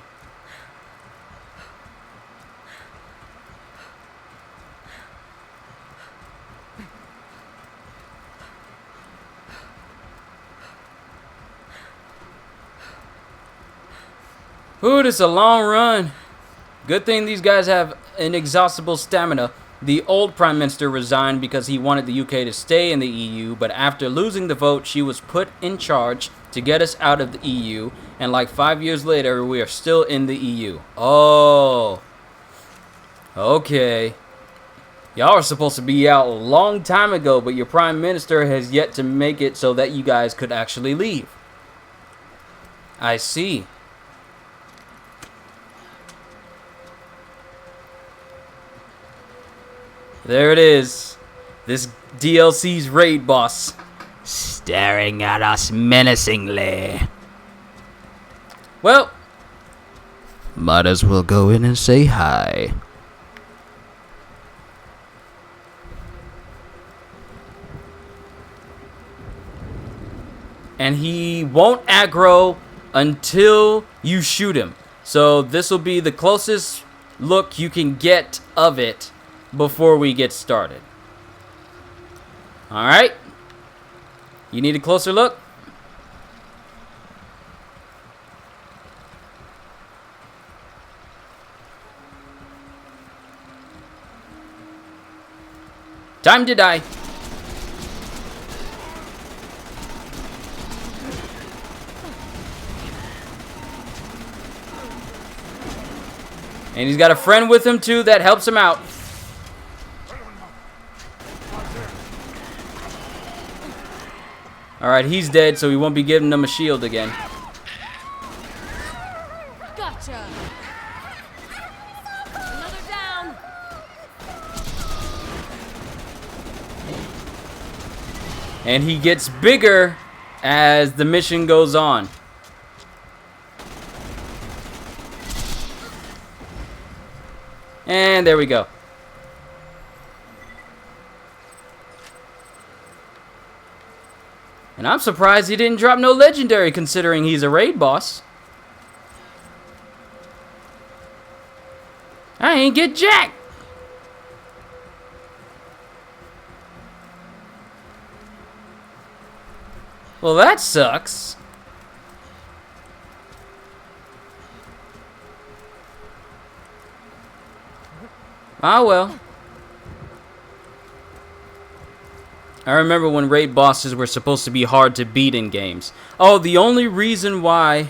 Ooh, this is a long run. Good thing these guys have inexhaustible stamina. The old Prime Minister resigned because he wanted the UK to stay in the EU, but after losing the vote, she was put in charge to get us out of the EU, and like 5 years later, we are still in the EU. Oh. Okay. Y'all are supposed to be out a long time ago, but your Prime Minister has yet to make it so that you guys could actually leave. I see. There it is. This DLC's raid boss. Staring at us menacingly. Well, might as well go in and say hi. And he won't aggro until you shoot him. So this will be the closest look you can get of it before we get started. Alright. You need a closer look? Time to die. And he's got a friend with him too that helps him out. Alright, he's dead, so we won't be giving him a shield again. Gotcha. Another down. And he gets bigger as the mission goes on. And there we go. And I'm surprised he didn't drop no legendary considering he's a raid boss. I ain't get jack. Well, that sucks. Ah, well. I remember when raid bosses were supposed to be hard to beat in games. Oh, the only reason why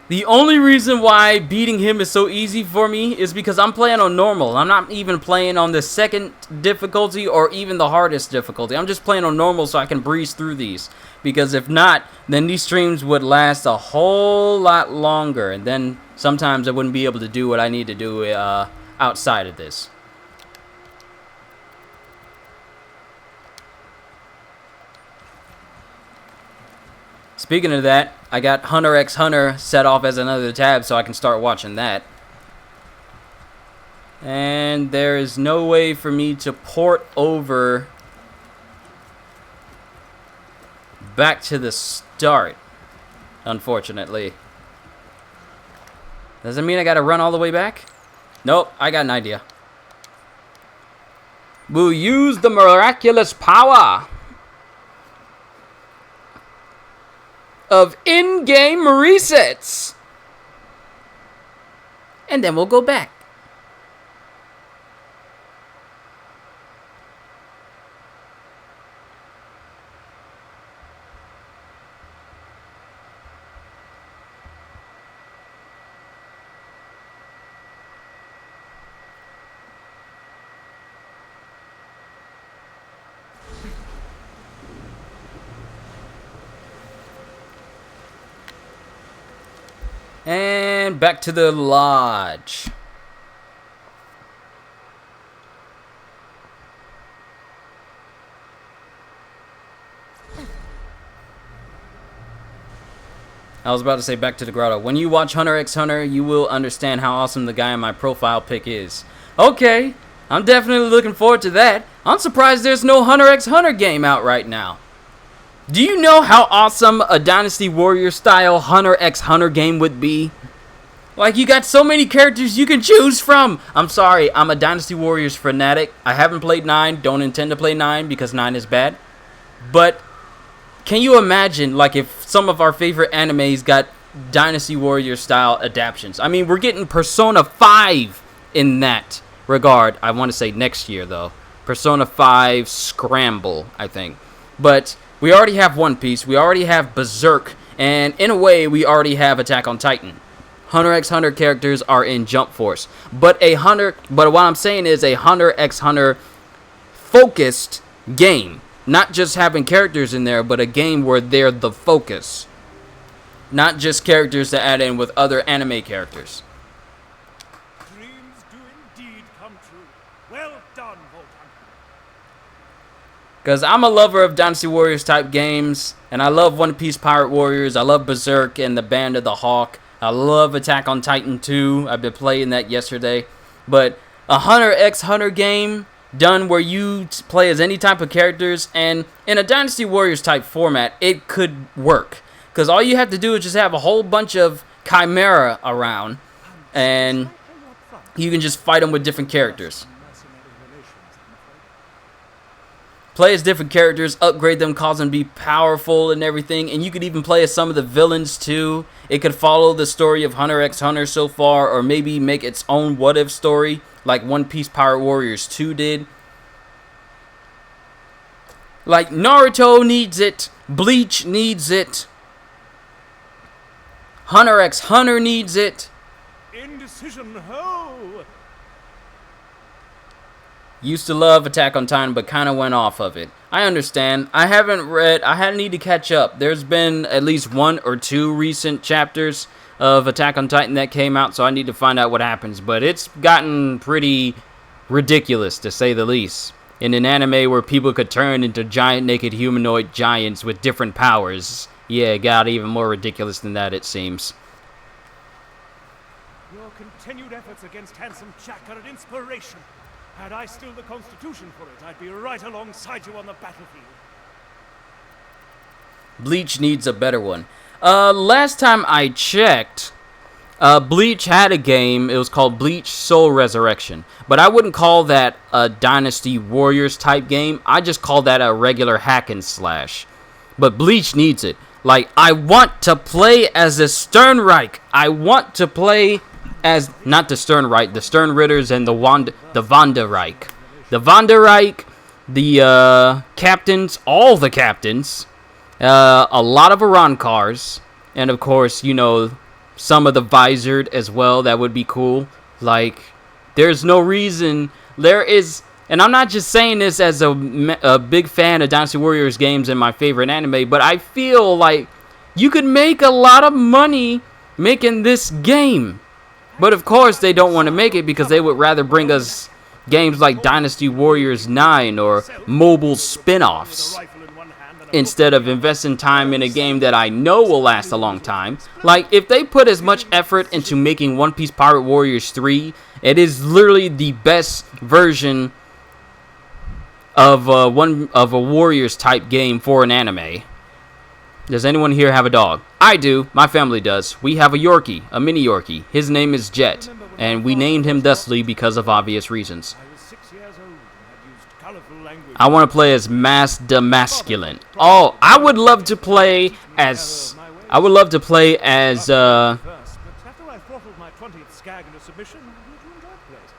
beating him is so easy for me is because I'm playing on normal. I'm not even playing on the second difficulty or even the hardest difficulty. I'm just playing on normal so I can breeze through these. Because if not, then these streams would last a whole lot longer. And then sometimes I wouldn't be able to do what I need to do outside of this. Speaking of that, I got Hunter x Hunter set off as another tab so I can start watching that. And there is no way for me to port over back to the start, unfortunately. Does it mean I gotta run all the way back? Nope, I got an idea. We'll use the miraculous power of in-game resets. And then we'll go back. And back to the lodge. I was about to say back to the grotto. When you watch Hunter x Hunter, you will understand how awesome the guy in my profile pic is. Okay, I'm definitely looking forward to that. I'm surprised there's no Hunter x Hunter game out right now. Do you know how awesome a Dynasty Warrior style Hunter x Hunter game would be? Like, you got so many characters you can choose from. I'm sorry, I'm a Dynasty Warriors fanatic. I haven't played 9, don't intend to play 9 because 9 is bad. But can you imagine, like, if some of our favorite animes got Dynasty Warrior style adaptations? I mean, we're getting Persona 5 in that regard. I want to say next year, though. Persona 5 Scramble, I think. But we already have One Piece, we already have Berserk, and in a way, we already have Attack on Titan. Hunter x Hunter characters are in Jump Force. But what I'm saying is a Hunter x Hunter focused game. Not just having characters in there, but a game where they're the focus. Not just characters to add in with other anime characters. Dreams do indeed come true. Well done, Vault Hunter. Because I'm a lover of Dynasty Warriors type games. And I love One Piece Pirate Warriors. I love Berserk and the Band of the Hawk. I love Attack on Titan 2. I've been playing that yesterday. But a Hunter x Hunter game done where you play as any type of characters, and in a Dynasty Warriors type format, it could work. Because all you have to do is just have a whole bunch of Chimera around, and you can just fight them with different characters. Play as different characters, upgrade them, cause them to be powerful and everything, and you could even play as some of the villains too. It could follow the story of Hunter x Hunter so far, or maybe make its own what-if story, like One Piece Pirate Warriors 2 did. Like, Naruto needs it, Bleach needs it, Hunter x Hunter needs it. Indecision, ho! Used to love Attack on Titan, but kind of went off of it. I understand. I need to catch up. There's been at least 1 or 2 recent chapters of Attack on Titan that came out, so I need to find out what happens. But it's gotten pretty ridiculous, to say the least. In an anime where people could turn into giant naked humanoid giants with different powers. Yeah, it got even more ridiculous than that, it seems. Your continued efforts against Handsome Jack are an inspiration. Had I still the constitution for it, I'd be right alongside you on the battlefield. Bleach needs a better one. Last time I checked, Bleach had a game. It was called Bleach Soul Resurrection. But I wouldn't call that a Dynasty Warriors type game. I just call that a regular hack and slash. But Bleach needs it. Like, I want to play as a Sternreich. I want to play as, not the Sternreich, the Stern Ritters and the Vonderreich. The Vonderreich, the captains, all the captains, a lot of Arankars, and of course, you know, some of the Visored as well. That would be cool. Like, there's no reason, there is, and I'm not just saying this as a big fan of Dynasty Warriors games and my favorite anime, but I feel like you could make a lot of money making this game. But of course, they don't want to make it because they would rather bring us games like Dynasty Warriors 9 or mobile spin-offs instead of investing time in a game that I know will last a long time. Like, if they put as much effort into making One Piece Pirate Warriors 3, it is literally the best version of a Warriors type game for an anime. Does anyone here have a dog? I do. My family does. We have a Yorkie, a mini Yorkie. His name is Jet, and we named him thusly because of obvious reasons. I was 6 years old and had used colorful language. I want to play as Masculine. Oh, I would love to play as... First, but after I throttled my 20th skag into submission, I grew to enjoy the place.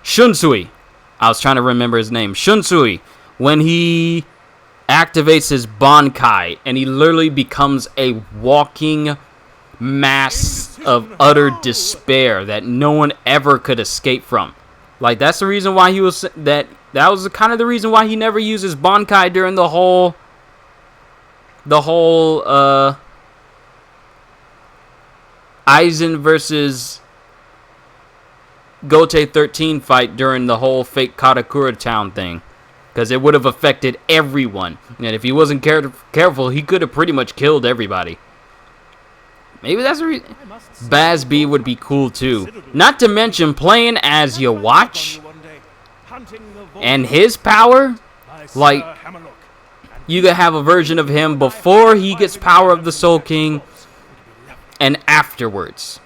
Shunsui. I was trying to remember his name. Shunsui. When he activates his Bankai, and he literally becomes a walking mass of utter despair that no one ever could escape from. Like, that's the reason why he was... That was kind of the reason why he never uses Bankai during the whole Aizen versus Gote 13 fight during the whole fake Katakura town thing, because it would have affected everyone, and if he wasn't careful, he could have pretty much killed everybody. Maybe that's the reason. Baz B would be cool too. Not to mention playing as you watch and his power, like you could have a version of him before he gets power of the Soul King and afterwards.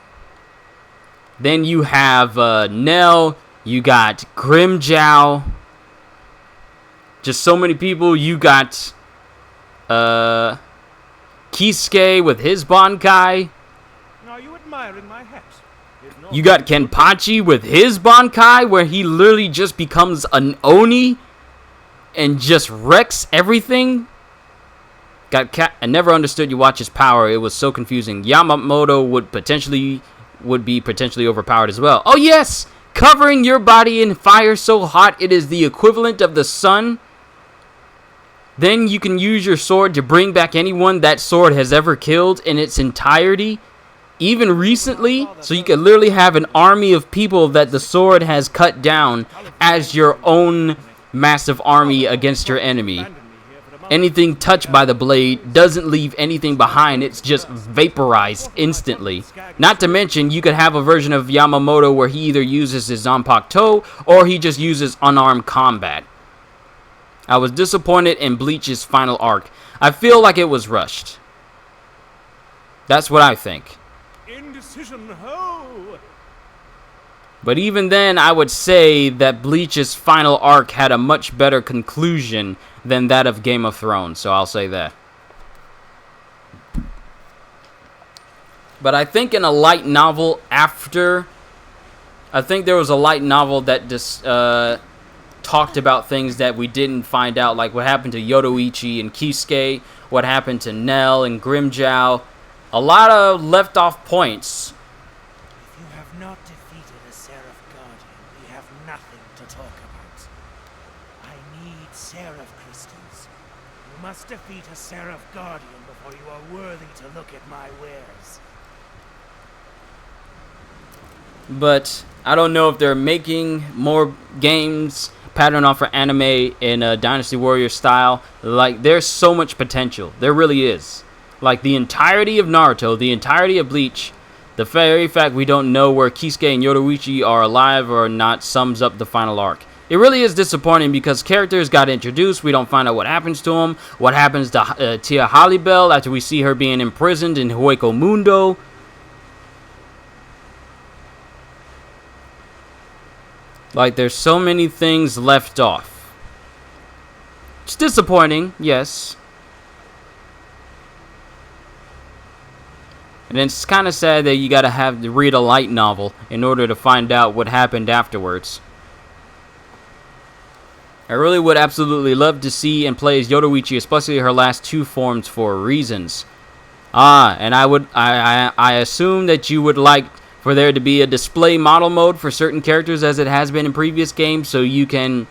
Then you have Nell, you got Grimjow, just so many people. You got Kisuke with his Bankai. Are you admiring my hat? You got Kenpachi with his Bankai, where he literally just becomes an Oni and just wrecks everything. I never understood Yuachi's power. It was so confusing. Yamamoto would be potentially overpowered as well. Oh yes! Covering your body in fire so hot it is the equivalent of the sun. Then you can use your sword to bring back anyone that sword has ever killed in its entirety, even recently, so you can literally have an army of people that the sword has cut down as your own massive army against your enemy. Anything touched by the blade doesn't leave anything behind, it's just vaporized instantly. Not to mention, you could have a version of Yamamoto where he either uses his Zanpakuto or he just uses unarmed combat. I was disappointed in Bleach's final arc. I feel like it was rushed. That's what I think. Indecision, ho! But even then, I would say that Bleach's final arc had a much better conclusion than that of Game of Thrones, so I'll say that. But I think in a light novel after, I think there was a light novel that just talked about things that we didn't find out, like what happened to Yoruichi and Kisuke, what happened to Nell and Grimjow. A lot of left off points. If you have not defeated a Seraph Guardian, we have nothing to talk about. I need Seraph crystals. You must defeat a Seraph Guardian before you are worthy to look at my wares. But I don't know if they're making more games patterned off for anime in a Dynasty Warrior style. Like, there's so much potential. There really is. Like, the entirety of Naruto, the entirety of Bleach, the very fact we don't know where Kisuke and Yoruichi are alive or not sums up the final arc. It really is disappointing because characters got introduced, we don't find out what happens to them, what happens to Tia Halibel after we see her being imprisoned in Hueco Mundo. Like, there's so many things left off. It's disappointing, yes. And it's kind of sad that you gotta have to read a light novel in order to find out what happened afterwards. I really would absolutely love to see and play as Yoruichi, especially her last two forms for reasons. And I assume that you would like for there to be a display model mode for certain characters as it has been in previous games, so you can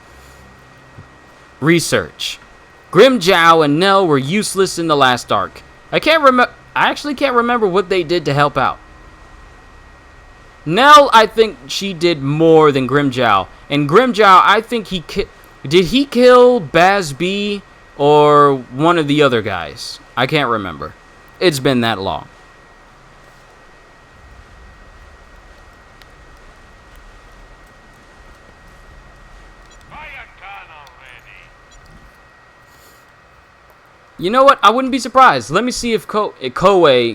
research. Grimjow and Nell were useless in the last arc. I actually can't remember what they did to help out. Nell, I think she did more than Grimjow. And Grimjow, I think did he kill Baz B or one of the other guys? I can't remember. It's been that long. You know what? I wouldn't be surprised. Let me see if Koei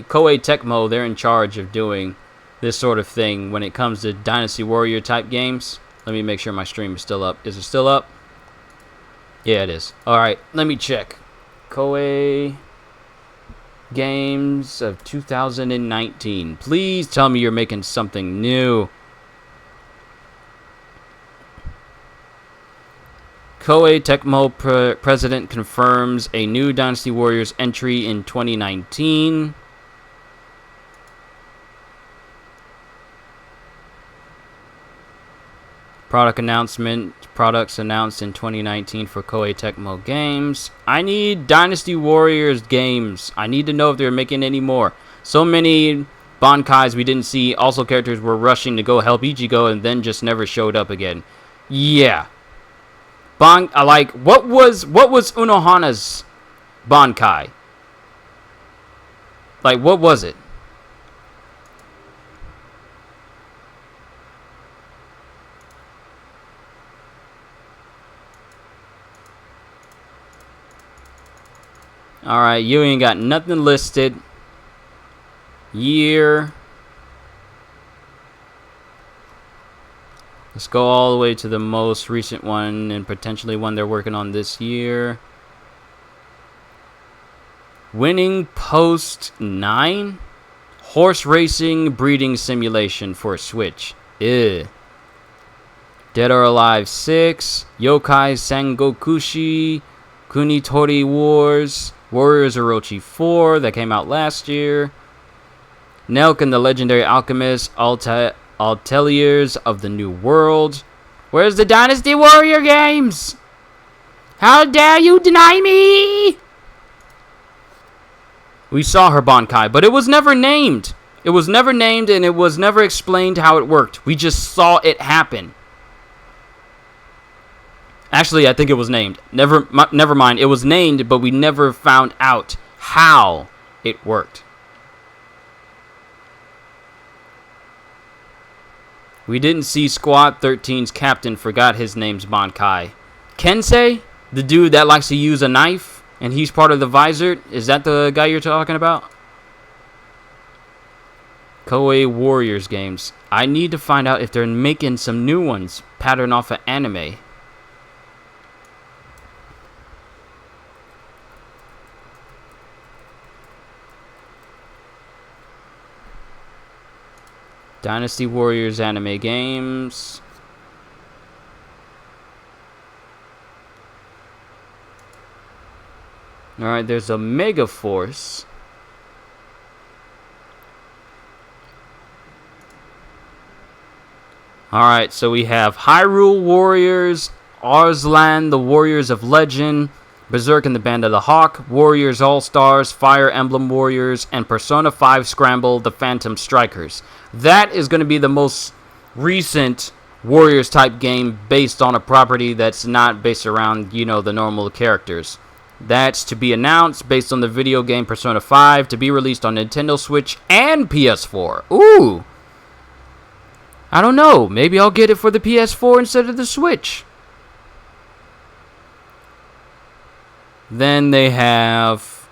Tecmo, they're in charge of doing this sort of thing when it comes to Dynasty Warrior type games. Let me make sure my stream is still up. Is it still up? Yeah, it is. Alright, let me check. Koei Games of 2019. Please tell me you're making something new. Koei Tecmo president confirms a new Dynasty Warriors entry in 2019. Product announcement. Products announced in 2019 for Koei Tecmo games. I need Dynasty Warriors games. I need to know if they're making any more. So many Bankais we didn't see. Also, characters were rushing to go help Ichigo and then just never showed up again. Yeah. What was Unohana's Bankai? Like, what was it? Alright, you ain't got nothing listed. Year. Let's go all the way to the most recent one and potentially one they're working on this year. Winning Post 9? Horse Racing Breeding Simulation for Switch. Ew. Dead or Alive 6. Yokai Sangokushi. Kunitori Wars. Warriors Orochi 4. That came out last year. Nelk and the Legendary Alchemist. Alteliers of the New World. Where's the Dynasty Warrior games? How dare you deny me? We saw her Bankai, but it was never named. It was never named, and it was never explained how it worked. We just saw it happen. Actually, I think it was named. Never mind. It was named, but we never found out how it worked. We didn't see Squad 13's captain forgot his name's Bankai. Kensei? The dude that likes to use a knife? And he's part of the Visor? Is that the guy you're talking about? Koei Warriors games. I need to find out if they're making some new ones. Pattern off of anime. Dynasty Warriors anime games. Alright, there's a Mega Force. Alright, so we have Hyrule Warriors, Arslan, the Warriors of Legend, Berserk and the Band of the Hawk, Warriors All-Stars, Fire Emblem Warriors, and Persona 5 Scramble, the Phantom Strikers. That is going to be the most recent Warriors type game based on a property that's not based around, you know, the normal characters. That's to be announced based on the video game Persona 5 to be released on Nintendo Switch and PS4. Ooh! I don't know. Maybe I'll get it for the PS4 instead of the Switch. Then they have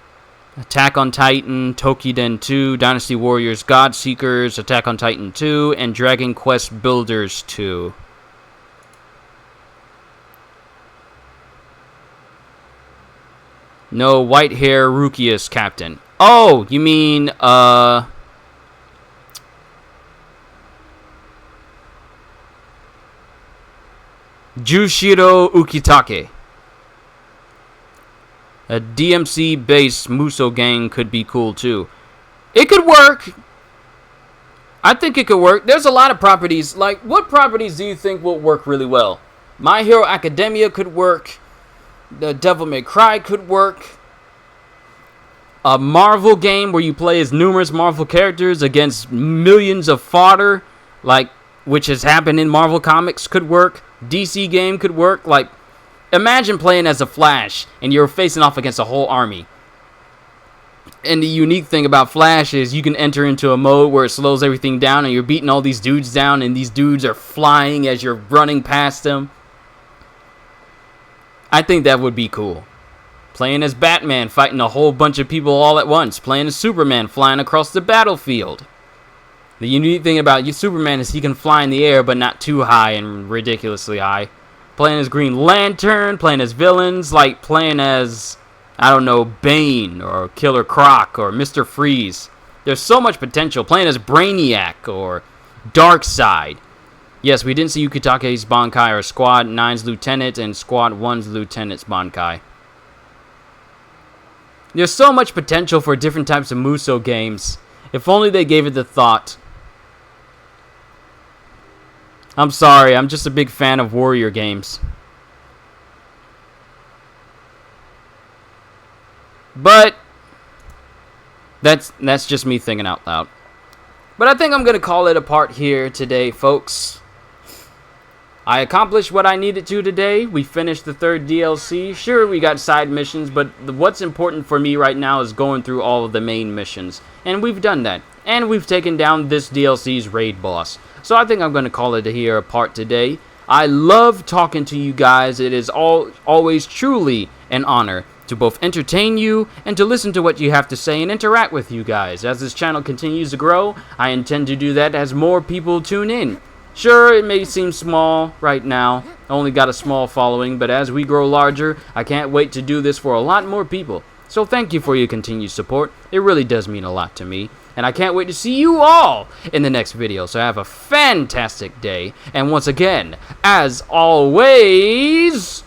Attack on Titan, Tokiden 2, Dynasty Warriors God Seekers, Attack on Titan 2, and Dragon Quest Builders 2. No white hair Rukius captain. Oh, you mean, Jushiro Ukitake. A DMC-based Muso gang could be cool, too. It could work. I think it could work. There's a lot of properties. Like, what properties do you think will work really well? My Hero Academia could work. The Devil May Cry could work. A Marvel game where you play as numerous Marvel characters against millions of fodder, like, which has happened in Marvel Comics, could work. DC game could work. Like, imagine playing as a Flash and you're facing off against a whole army. And the unique thing about Flash is you can enter into a mode where it slows everything down and you're beating all these dudes down and these dudes are flying as you're running past them. I think that would be cool. Playing as Batman, fighting a whole bunch of people all at once. Playing as Superman, flying across the battlefield. The unique thing about Superman is he can fly in the air, but not too high and ridiculously high. Playing as Green Lantern, playing as villains, like playing as, I don't know, Bane or Killer Croc or Mr. Freeze. There's so much potential. Playing as Brainiac or Darkseid. Yes, we didn't see Ukitake's Bankai or Squad 9's Lieutenant and Squad 1's Lieutenant's Bankai. There's so much potential for different types of Muso games. If only they gave it the thought. I'm sorry, I'm just a big fan of Warrior games. But that's just me thinking out loud. But I think I'm going to call it a part here today, folks. I accomplished what I needed to today. We finished the third DLC. Sure, we got side missions, but what's important for me right now is going through all of the main missions. And we've done that. And we've taken down this DLC's raid boss. So I think I'm going to call it here a part today. I love talking to you guys. It is always truly an honor to both entertain you and to listen to what you have to say and interact with you guys. As this channel continues to grow, I intend to do that as more people tune in. Sure, it may seem small right now. I only got a small following, but as we grow larger, I can't wait to do this for a lot more people. So thank you for your continued support. It really does mean a lot to me. And I can't wait to see you all in the next video. So have a fantastic day. And once again, as always,